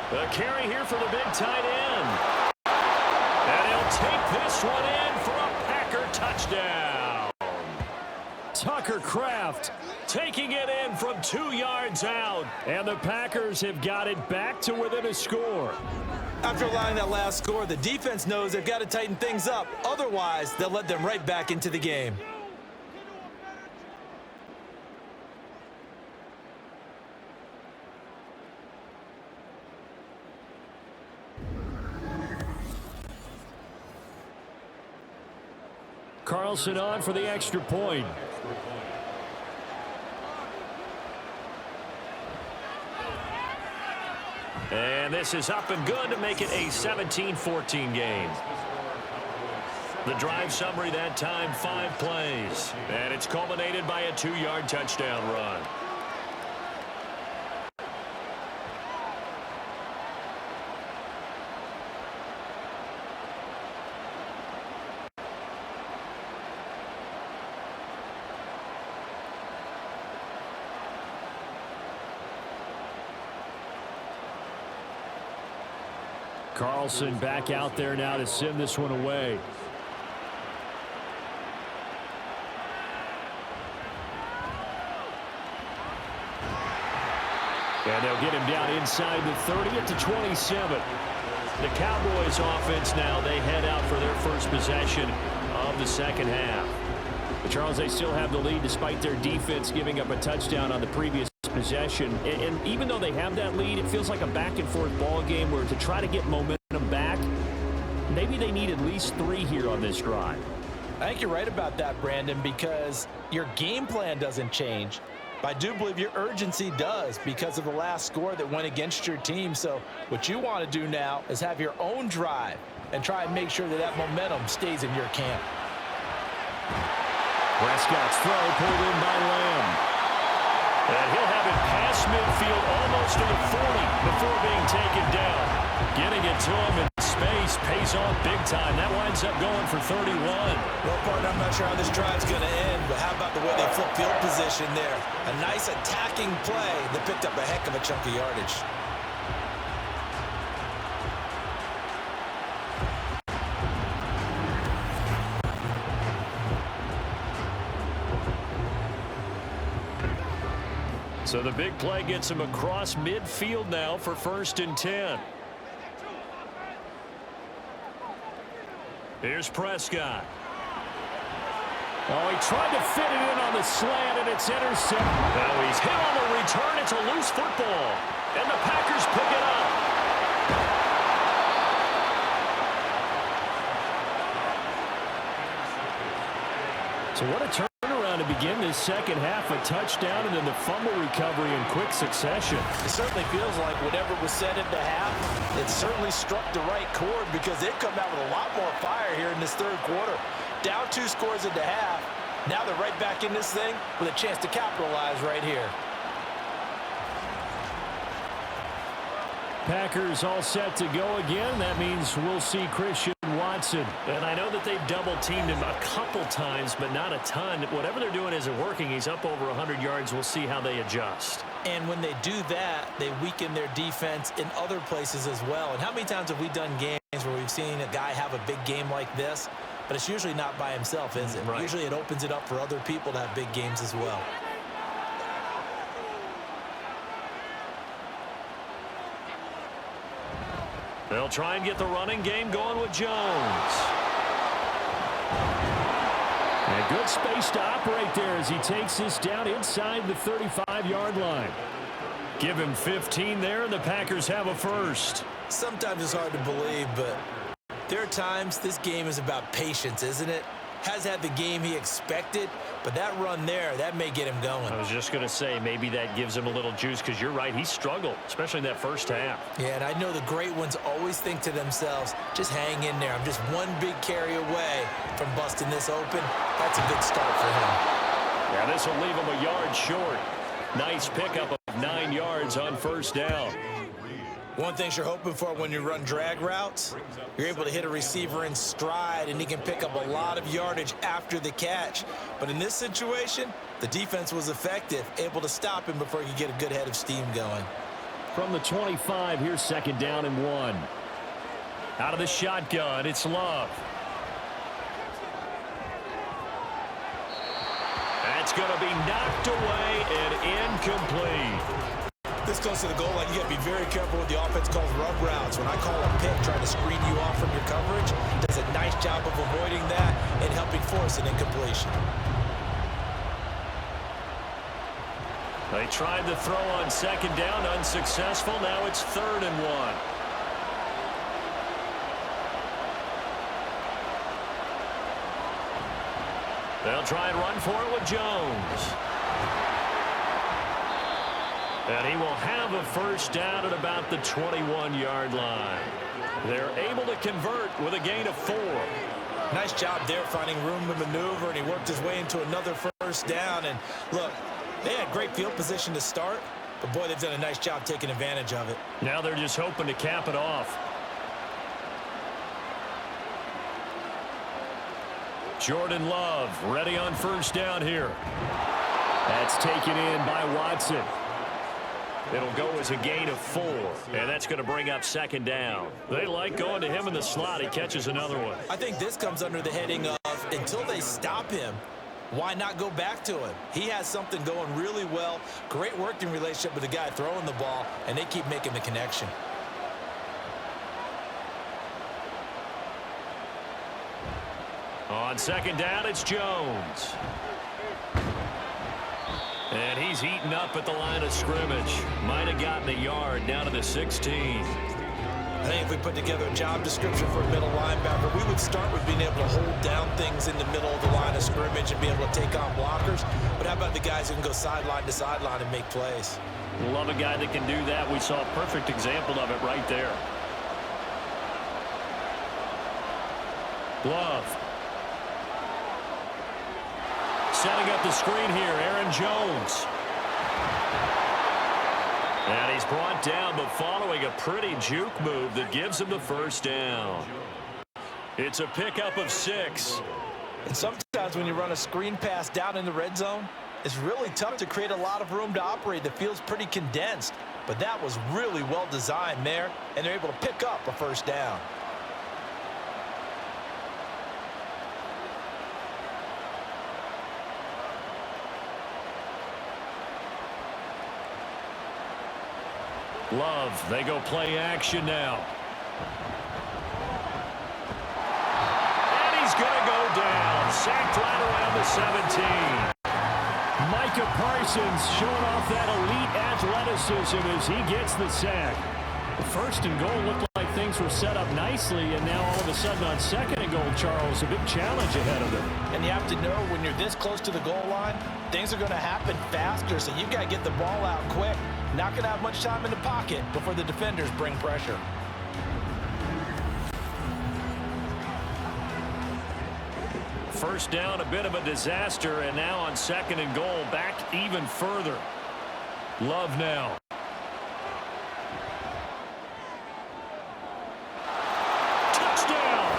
The carry here for the big tight end. And he'll take this one in for a Packer touchdown. Tucker Kraft taking it in from 2 yards out. And the Packers have got it back to within a score. After allowing that last score, the defense knows they've got to tighten things up. Otherwise, they'll let them right back into the game. Carlson on for the extra point. And this is up and good to make it a 17-14 game. The drive summary that time, 5 plays. And it's culminated by a 2-yard touchdown run. Carlson back out there now to send this one away. And they'll get him down inside the 30 at the 27. The Cowboys offense now, they head out for their first possession of the second half. But Charles, they still have the lead despite their defense giving up a touchdown on the previous possession. And even though they have that lead, it feels like a back-and-forth ball game where to try to get momentum back, maybe they need at least 3 here on this drive. I think you're right about that, Brandon, because your game plan doesn't change. But I do believe your urgency does because of the last score that went against your team. So what you want to do now is have your own drive and try and make sure that that momentum stays in your camp. Prescott's throw pulled in by Lamb. And he'll have it past midfield almost to the 40 before being taken down. Getting it to him in space pays off big time. That winds up going for 31. Well, partner, I'm not sure how this drive's going to end, but how about the way they flip field position there? A nice attacking play that picked up a heck of a chunk of yardage. So the big play gets him across midfield now for 1st and 10. Here's Prescott. Oh, he tried to fit it in on the slant, and it's intercepted. Now he's hit on the return. It's a loose football, and the Packers pick it up. So what a turnaround to begin this second half. A touchdown and then the fumble recovery in quick succession. It certainly feels like whatever was said at the half, it certainly struck the right chord because they've come out with a lot more fire here in this third quarter. Down 2 scores at the half. Now they're right back in this thing with a chance to capitalize right here. Packers all set to go again. That means we'll see Christian Watson. And I know that they've double-teamed him a couple times, but not a ton. Whatever they're doing isn't working. He's up over 100 yards. We'll see how they adjust. And when they do that, they weaken their defense in other places as well. And how many times have we done games where we've seen a guy have a big game like this? But it's usually not by himself, is it? Right. Usually it opens it up for other people to have big games as well. They'll try and get the running game going with Jones. And good space to operate there as he takes this down inside the 35-yard line. Give him 15 there, and the Packers have a first. Sometimes it's hard to believe, but there are times this game is about patience, isn't it? Has had the game he expected, but that run there, that may get him going. I was just going to say, maybe that gives him a little juice because you're right, he struggled, especially in that first half. Yeah, and I know the great ones always think to themselves, just hang in there. I'm just one big carry away from busting this open. That's a good start for him. Yeah, this will leave him a yard short. Nice pickup of 9 yards on first down. One thing you're hoping for when you run drag routes, you're able to hit a receiver in stride, and he can pick up a lot of yardage after the catch. But in this situation, the defense was effective, able to stop him before he could get a good head of steam going. From the 25, here's 2nd down and 1. Out of the shotgun, it's Love. That's going to be knocked away and incomplete. This close to the goal line, you got to be very careful with the offense calls rub routes. When I call a pick trying to screen you off from your coverage, it does a nice job of avoiding that and helping force an incompletion. They tried the throw on 2nd down, unsuccessful. Now it's 3rd and 1. They'll try and run for it with Jones. And he will have a first down at about the 21-yard line. They're able to convert with a gain of 4. Nice job there finding room to maneuver, and he worked his way into another first down. And look, they had great field position to start, but boy, they've done a nice job taking advantage of it. Now they're just hoping to cap it off. Jordan Love ready on first down here. That's taken in by Watson. It'll go as a gain of 4, and that's going to bring up second down. They like going to him in the slot. He catches another one. I think this comes under the heading of until they stop him, why not go back to him? He has something going really well. Great working relationship with the guy throwing the ball, and they keep making the connection. On second down, it's Jones. And he's eaten up at the line of scrimmage. Might have gotten a yard down to the 16. I think if we put together a job description for a middle linebacker, we would start with being able to hold down things in the middle of the line of scrimmage and be able to take on blockers. But how about the guys who can go sideline to sideline and make plays? Love a guy that can do that. We saw a perfect example of it right there. Love. Setting up the screen here, Aaron Jones. And he's brought down, but following a pretty juke move that gives him the first down. It's a pickup of 6. And sometimes when you run a screen pass down in the red zone, it's really tough to create a lot of room to operate. The field's pretty condensed. But that was really well designed there, and they're able to pick up a first down. Love, they go play action now. And he's going to go down. Sacked right around the 17. Micah Parsons showing off that elite athleticism as he gets the sack. The first and goal looked like things were set up nicely, and now all of a sudden on second and goal, Charles, a big challenge ahead of them. And you have to know when you're this close to the goal line, things are going to happen faster, so you've got to get the ball out quick. Not going to have much time in the pocket before the defenders bring pressure. First down, a bit of a disaster, and now on second and goal, back even further. Love now. Touchdown!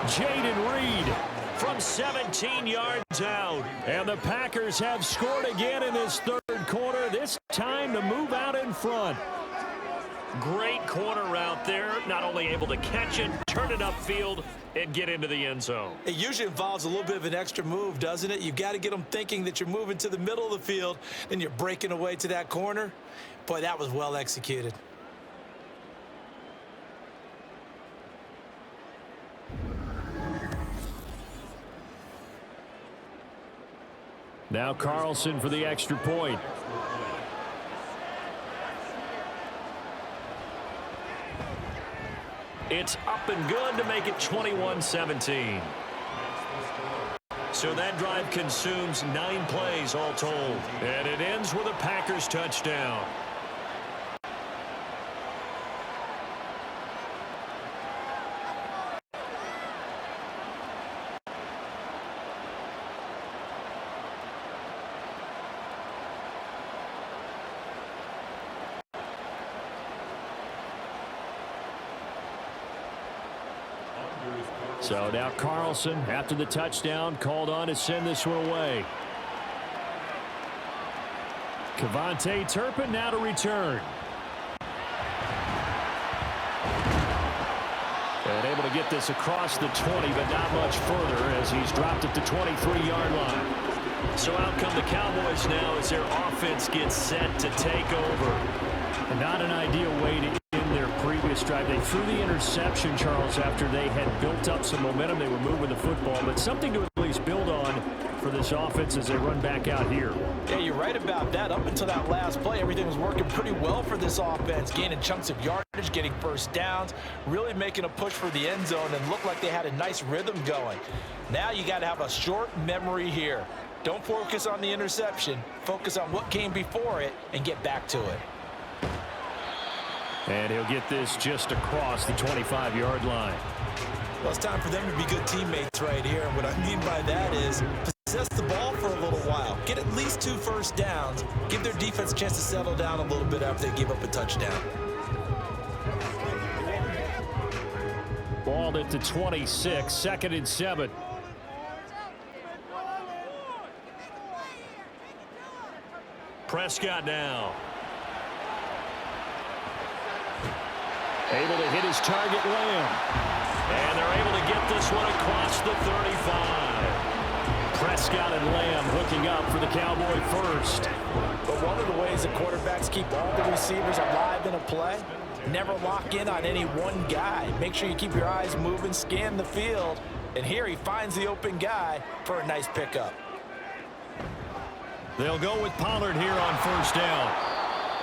Jaden Reed from 17 yards out. And the Packers have scored again in this third quarter, this time to move out in front. Great corner route there, not only able to catch it, turn it upfield, and get into the end zone. It usually involves a little bit of an extra move, doesn't it? You've got to get them thinking that you're moving to the middle of the field, and you're breaking away to that corner. Boy, that was well executed. Now Carlson for the extra point. It's up and good to make it 21-17. So that drive consumes 9 plays all told. And it ends with a Packers touchdown. So now Carlson, after the touchdown, called on to send this one away. Kevontae Turpin now to return. And able to get this across the 20, but not much further as he's dropped it to 23-yard line. So out come the Cowboys now as their offense gets set to take over. And not an ideal way to end their previous drive. They threw the interception, Charles, after they had built up some momentum. They were moving the football, but something to at least build on for this offense as they run back out here. Yeah, you're right about that. Up until that last play, everything was working pretty well for this offense, gaining chunks of yardage, getting first downs, really making a push for the end zone, and looked like they had a nice rhythm going. Now you got to have a short memory here. Don't focus on the interception. Focus on what came before it and get back to it. And he'll get this just across the 25-yard line. Well, it's time for them to be good teammates right here. And what I mean by that is possess the ball for a little while. Get at least 2 first downs. Give their defense a chance to settle down a little bit after they give up a touchdown. Balled it to 26, 2nd and 7. Prescott now. Able to hit his target, Lamb. And they're able to get this one across the 35. Prescott and Lamb hooking up for the Cowboy first. But one of the ways that quarterbacks keep all the receivers alive in a play, never lock in on any one guy. Make sure you keep your eyes moving, scan the field. And here he finds the open guy for a nice pickup. They'll go with Pollard here on first down.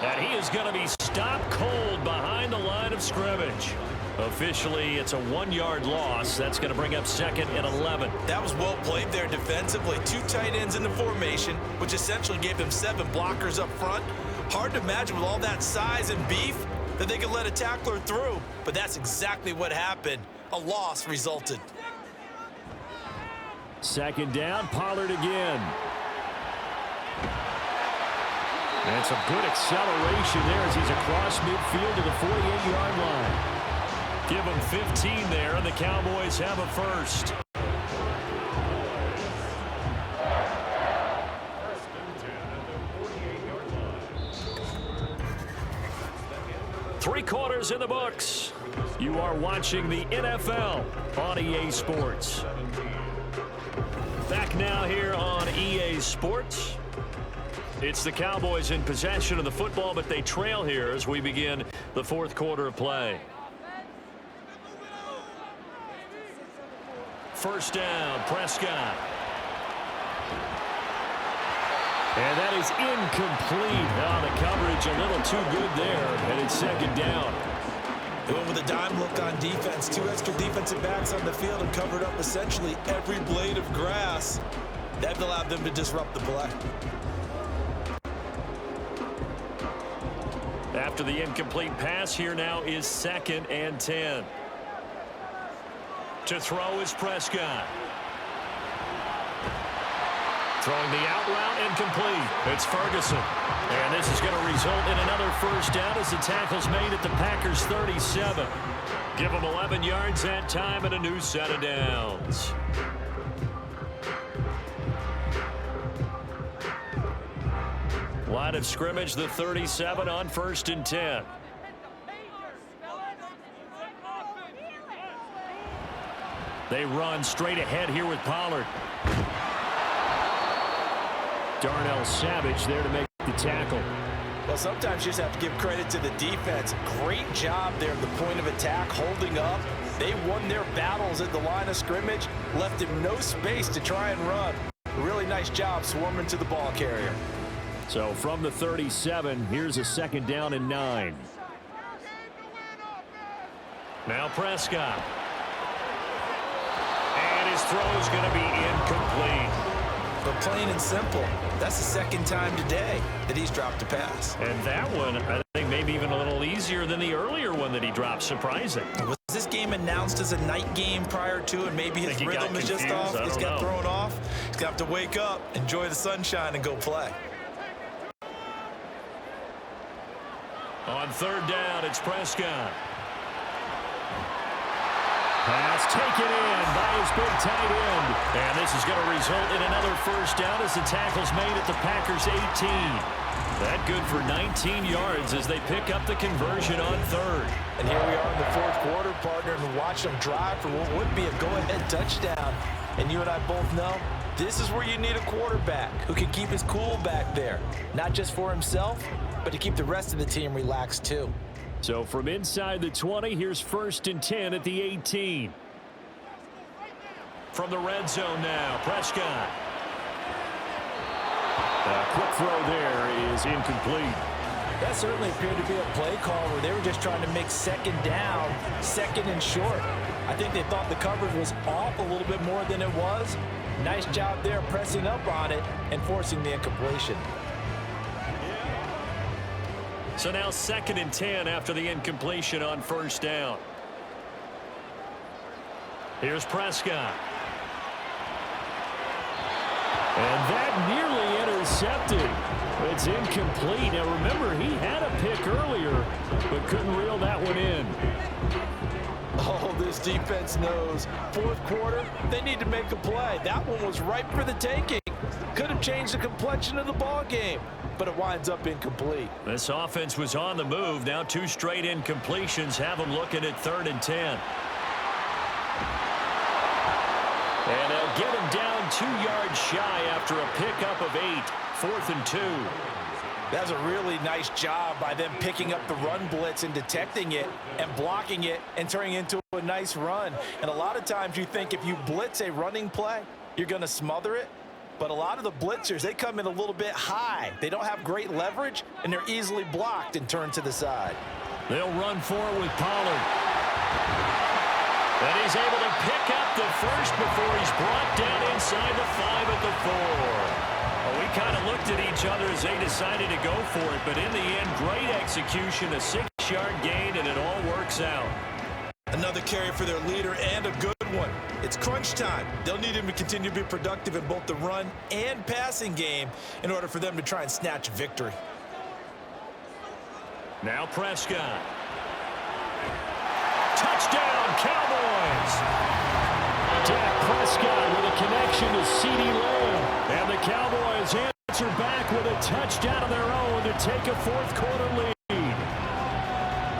And he is going to be stopped cold behind the line of scrimmage. Officially, it's a 1-yard loss. That's going to bring up 2nd and 11. That was well played there defensively. 2 tight ends in the formation, which essentially gave them 7 blockers up front. Hard to imagine with all that size and beef that they could let a tackler through. But that's exactly what happened. A loss resulted. 2nd down, Pollard again. And some good acceleration there as he's across midfield to the 48-yard line. Give him 15 there, and the Cowboys have a first. Three quarters in the books. You are watching the NFL on EA Sports. Back now here on EA Sports. It's the Cowboys in possession of the football, but they trail here as we begin the 4th quarter of play. First down, Prescott. And that is incomplete. Oh, the coverage a little too good there, and it's 2nd down. They went with a dime look on defense. 2 extra defensive backs on the field and covered up essentially every blade of grass. That allowed them to disrupt the play. After the incomplete pass, here now is 2nd and 10. To throw is Prescott. Throwing the out route incomplete. It's Ferguson. And this is going to result in another first down as the tackle's made at the Packers' 37. Give them 11 yards that time and a new set of downs. Line of scrimmage, the 37 on 1st and 10. They run straight ahead here with Pollard. Darnell Savage there to make the tackle. Well, sometimes you just have to give credit to the defense. Great job there at the point of attack, holding up. They won their battles at the line of scrimmage, left him no space to try and run. Really nice job swarming to the ball carrier. So from the 37, here's a 2nd down and 9. Now Prescott. And his throw is going to be incomplete. But plain and simple, that's the 2nd time today that he's dropped a pass. And that one, I think maybe even a little easier than the earlier one that he dropped. Surprising. Was this game announced as a night game prior to, and maybe his rhythm is just off? He's got thrown off. He's got to wake up, enjoy the sunshine, and go play. On 3rd down, it's Prescott. Pass taken in by his big tight end. And this is going to result in another first down as the tackle's made at the Packers' 18. That good for 19 yards as they pick up the conversion on 3rd. And here we are in the 4th quarter, partner, and watch them drive for what would be a go-ahead touchdown. And you and I both know this is where you need a quarterback who can keep his cool back there. Not just for himself, but to keep the rest of the team relaxed too. So from inside the 20, here's 1st and 10 at the 18. From the red zone now, Prescott. A quick throw there is incomplete. That certainly appeared to be a play call where they were just trying to make 2nd down, 2nd and short. I think they thought the coverage was off a little bit more than it was. Nice job there pressing up on it and forcing the incompletion. So now 2nd and 10 after the incompletion on 1st down. Here's Prescott. And that nearly intercepted. It's incomplete. Now remember, he had a pick earlier, but couldn't reel that one in. Oh, this defense knows. 4th quarter, they need to make a play. That one was ripe for the taking. Could have changed the complexion of the ball game, but it winds up incomplete. This offense was on the move. Now 2 straight incompletions have them looking at 3rd and 10. And they'll get him down 2 yards shy after a pickup of 8. 4th and 2. That's a really nice job by them picking up the run blitz and detecting it and blocking it and turning it into a nice run. And a lot of times you think if you blitz a running play, you're going to smother it. But a lot of the blitzers, they come in a little bit high. They don't have great leverage, and they're easily blocked and turned to the side. They'll run forward with Pollard. And he's able to pick up the first before he's brought down inside the 5 at the 4. Well, we kind of looked at each other as they decided to go for it, but in the end, great execution, a 6-yard gain, and it all works out. Another carry for their leader and a good one. It's crunch time. They'll need him to continue to be productive in both the run and passing game in order for them to try and snatch a victory. Now Prescott. Touchdown, Cowboys! Dak Prescott with a connection to CeeDee Lamb. And the Cowboys answer back with a touchdown of their own to take a 4th quarter lead.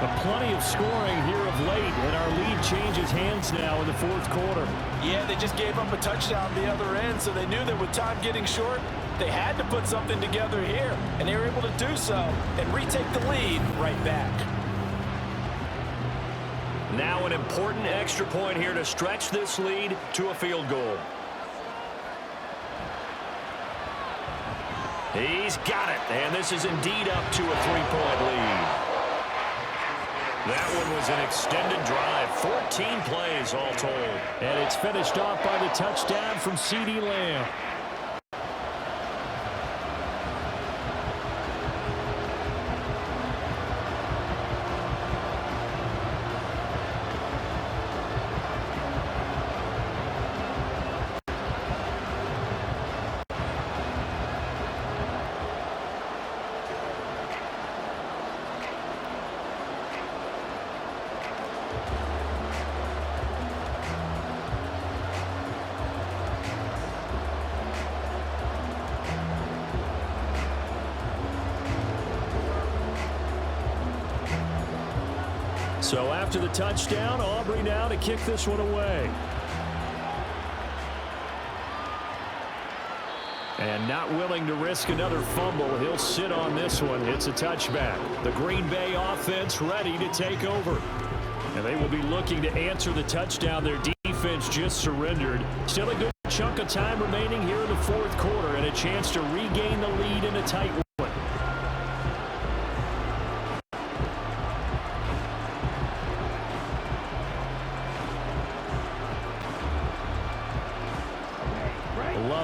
But plenty of scoring here of late, and our lead changes hands now in the 4th quarter. Yeah, they just gave up a touchdown the other end, so they knew that with time getting short, they had to put something together here, and they were able to do so and retake the lead right back. Now an important extra point here to stretch this lead to a field goal. He's got it, and this is indeed up to a 3-point lead. That one was an extended drive, 14 plays all told. And it's finished off by the touchdown from CeeDee Lamb. So after the touchdown, Aubrey now to kick this one away. And not willing to risk another fumble, he'll sit on this one. It's a touchback. The Green Bay offense ready to take over. And they will be looking to answer the touchdown their defense just surrendered. Still a good chunk of time remaining here in the 4th quarter and a chance to regain the lead in a tight one.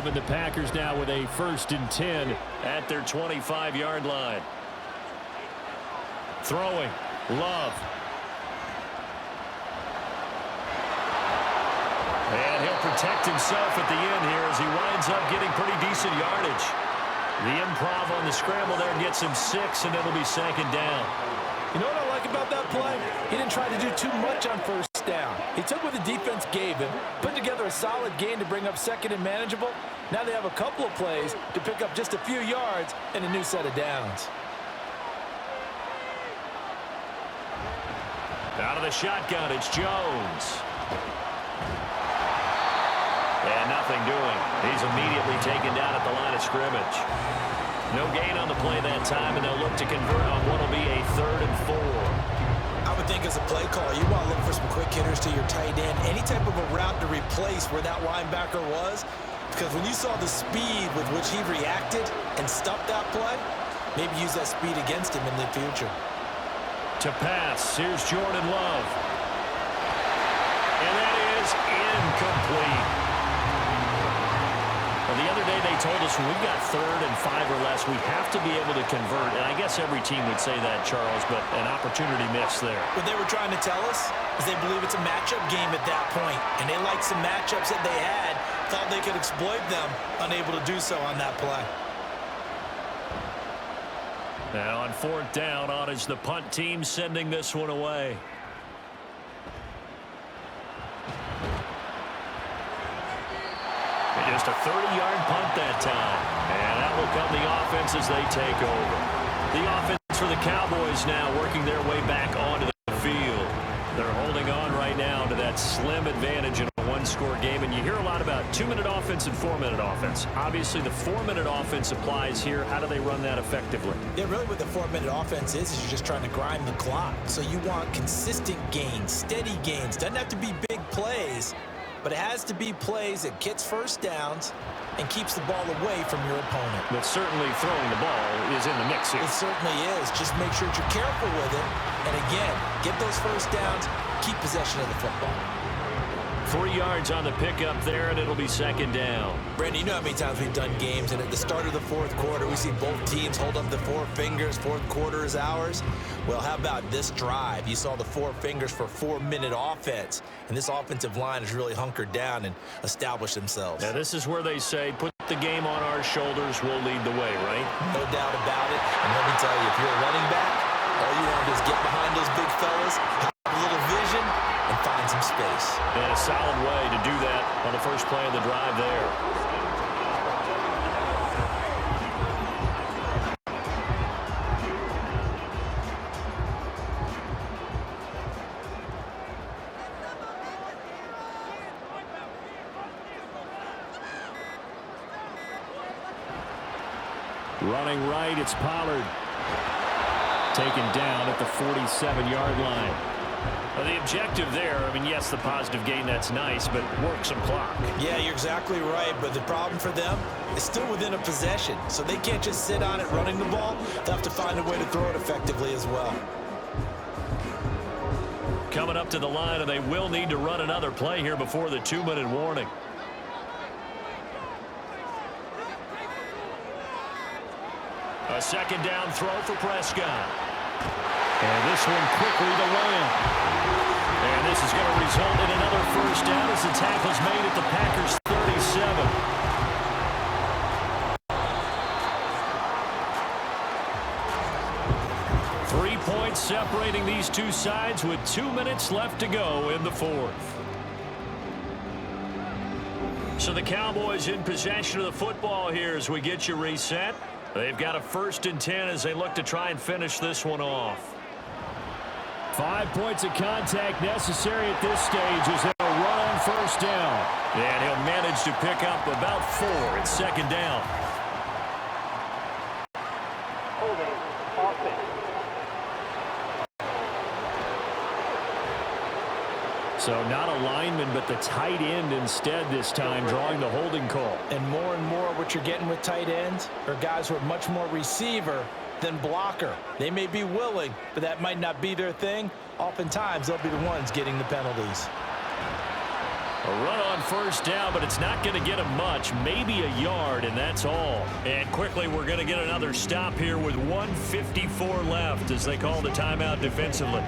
And the Packers now with a 1st and 10 at their 25-yard line. Throwing. Love. And he'll protect himself at the end here as he winds up getting pretty decent yardage. The improv on the scramble there gets him 6, and it'll be 2nd down. You know what I like about that play? He didn't try to do too much on 1st down. He took what the defense gave him, put together a solid gain to bring up 2nd and manageable. Now they have a couple of plays to pick up just a few yards and a new set of downs. Out of the shotgun, it's Jones. And nothing doing. He's immediately taken down at the line of scrimmage. No gain on the play that time, and they'll look to convert on what will be a 3rd and 4. I would think as a play call, you want to look for some quick hitters to your tight end. Any type of a route to replace where that linebacker was. Because when you saw the speed with which he reacted and stopped that play, maybe use that speed against him in the future. To pass, here's Jordan Love. And that is incomplete. Well, the other day they told us when we've got 3rd and 5 or less, we have to be able to convert. And I guess every team would say that, Charles, but an opportunity missed there. What they were trying to tell us is they believe it's a matchup game at that point. And they liked some matchups that they had, thought they could exploit them, unable to do so on that play. Now on 4th down, on is the punt team sending this one away. Just a 30-yard punt that time. And that will come the offense as they take over. The offense for the Cowboys now working their way back onto the field. They're holding on right now to that slim advantage in a one-score game. And you hear a lot about 2-minute offense and 4-minute offense. Obviously, the 4-minute offense applies here. How do they run that effectively? Yeah, really what the 4-minute offense is you're just trying to grind the clock. So you want consistent gains, steady gains. Doesn't have to be big plays, but it has to be plays that gets first downs and keeps the ball away from your opponent. But certainly throwing the ball is in the mix here. It certainly is. Just make sure that you're careful with it. And again, get those first downs, keep possession of the football. 3 yards on the pickup there, and it'll be second down. Brandon, you know how many times we've done games, and at the start of the fourth quarter, we see both teams hold up the 4 fingers, fourth quarter is ours. Well, how about this drive? You saw the 4 fingers for 4-minute offense, and this offensive line has really hunkered down and established themselves. Now, this is where they say, put the game on our shoulders, we'll lead the way, right? No doubt about it, and let me tell you, if you're a running back, all you want to do is get behind those big fellas, have a little vision, and find some space. And a solid way to do that on the first play of the drive there. Running right, it's Pollard. Taken down at the 47-yard line. Well, the objective there, I mean, yes, the positive gain, that's nice, but work some clock. Yeah, you're exactly right, but the problem for them is still within a possession, so they can't just sit on it running the ball. They'll have to find a way to throw it effectively as well. Coming up to the line, and they will need to run another play here before the 2-minute warning. A second down throw for Prescott. And this one quickly to Lamb. And this is going to result in another first down as the tackle's made at the Packers' 37. 3 points separating these two sides with 2 minutes left to go in the fourth. So the Cowboys in possession of the football here as we get you reset. They've got a 1st and 10 as they look to try and finish this one off. 5 points of contact necessary at this stage as they'll run on first down. And he'll manage to pick up about 4 at second down. Holding, offense. So not a lineman, but the tight end instead this time, drawing the holding call. And more what you're getting with tight ends are guys who are much more receiver than blocker. They may be willing, but that might not be their thing. Oftentimes, they'll be the ones getting the penalties. A run on first down, but it's not going to get him much, maybe a yard, and that's all. And quickly, we're going to get another stop here with 1:54 left as they call the timeout defensively.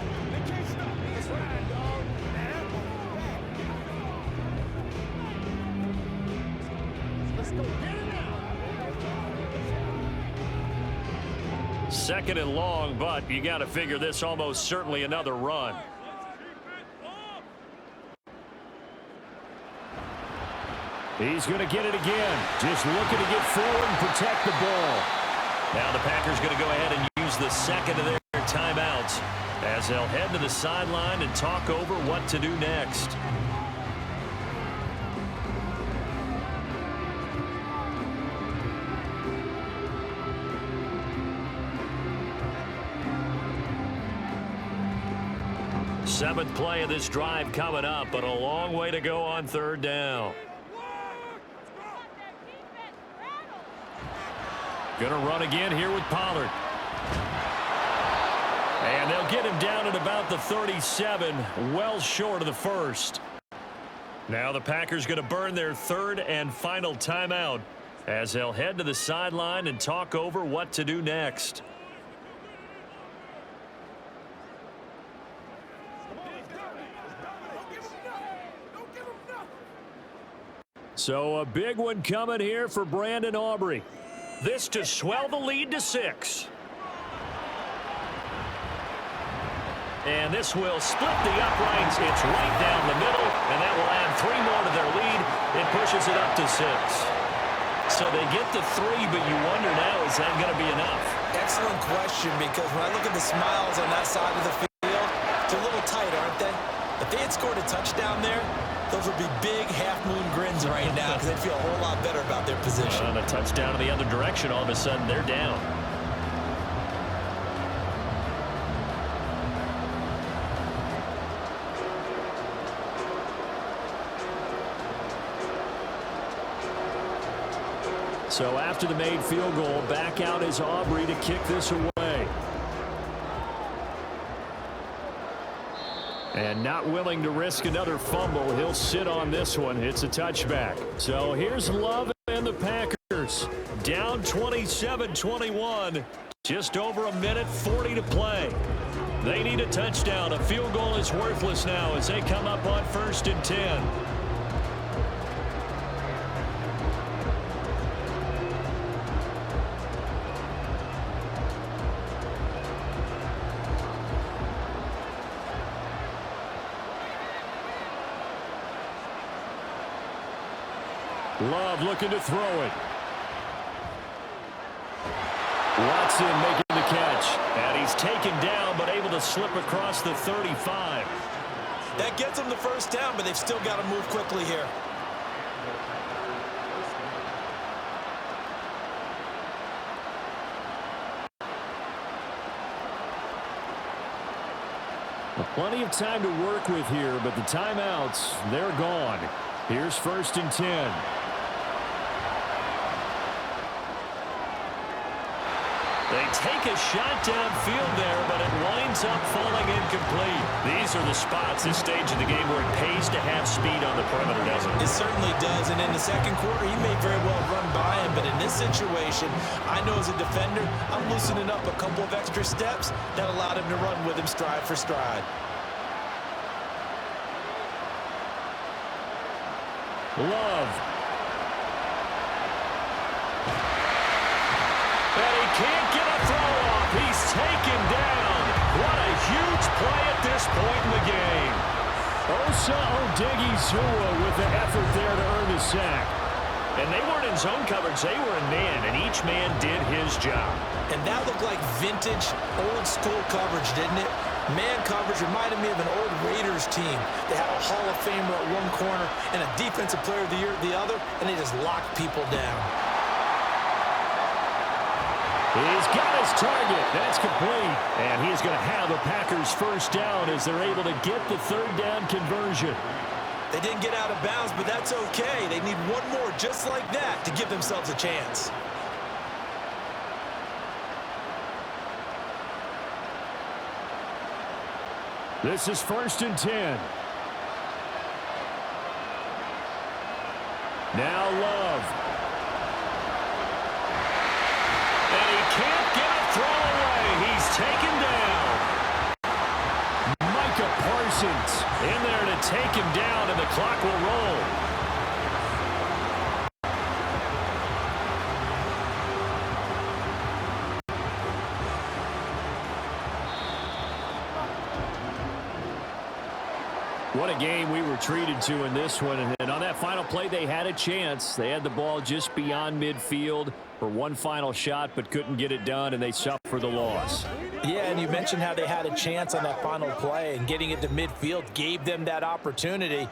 Second and long, but you got to figure this almost certainly another run. He's going to get it again. Just looking to get forward and protect the ball. Now the Packers going to go ahead and use the second of their timeouts as they'll head to the sideline and talk over what to do next. Seventh play of this drive coming up, but a long way to go on third down. Going to run again here with Pollard. And they'll get him down at about the 37, well short of the first. Now the Packers going to burn their third and final timeout as they'll head to the sideline and talk over what to do next. So a big one coming here for Brandon Aubrey. This to swell the lead to 6. And this will split the uprights. It's right down the middle, and that will add 3 more to their lead. It pushes it up to 6. So they get the 3, but you wonder now, is that going to be enough? Excellent question, because when I look at the smiles on that side of the field, they're a little tight, aren't they? If they had scored a touchdown there, those would be big half-moon grins right now because they'd feel a whole lot better about their position. On a touchdown in the other direction, all of a sudden they're down. So after the made field goal, back out is Aubrey to kick this away. And not willing to risk another fumble, he'll sit on this one. It's a touchback. So here's Love and the Packers. Down 27-21. Just over a minute 40 to play. They need a touchdown. A field goal is worthless now as they come up on 1st and 10. Love looking to throw it. Watson making the catch. And he's taken down, but able to slip across the 35. That gets them the first down, but they've still got to move quickly here. Plenty of time to work with here, but the timeouts, they're gone. Here's 1st and 10. They take a shot downfield there, but it winds up falling incomplete. These are the spots, this stage of the game, where it pays to have speed on the perimeter, doesn't it? It certainly does, and in the second quarter, he may very well run by him, but in this situation, I know as a defender, I'm loosening up a couple of extra steps that allowed him to run with him stride for stride. Love. And he can't get a throw off. He's taken down. What a huge play at this point in the game. Osa Odighizuwa with the effort there to earn the sack. And they weren't in zone coverage. They were in man, and each man did his job. And that looked like vintage, old-school coverage, didn't it? Man coverage reminded me of an old Raiders team. They had a Hall of Famer at one corner and a Defensive Player of the Year at the other, and they just locked people down. He's got his target. That's complete. And he's going to have a Packers first down as they're able to get the 3rd down conversion. They didn't get out of bounds, but that's okay. They need one more just like that to give themselves a chance. This is 1st and 10. Now Love. And he can't get a throw away. He's taken down. Micah Parsons in there to take him down, and the clock will roll. What a game we were treated to in this one. And on that final play, they had a chance. They had the ball just beyond midfield for one final shot, but couldn't get it done, and they suffered the loss. Yeah, and you mentioned how they had a chance on that final play, and getting it to midfield gave them that opportunity.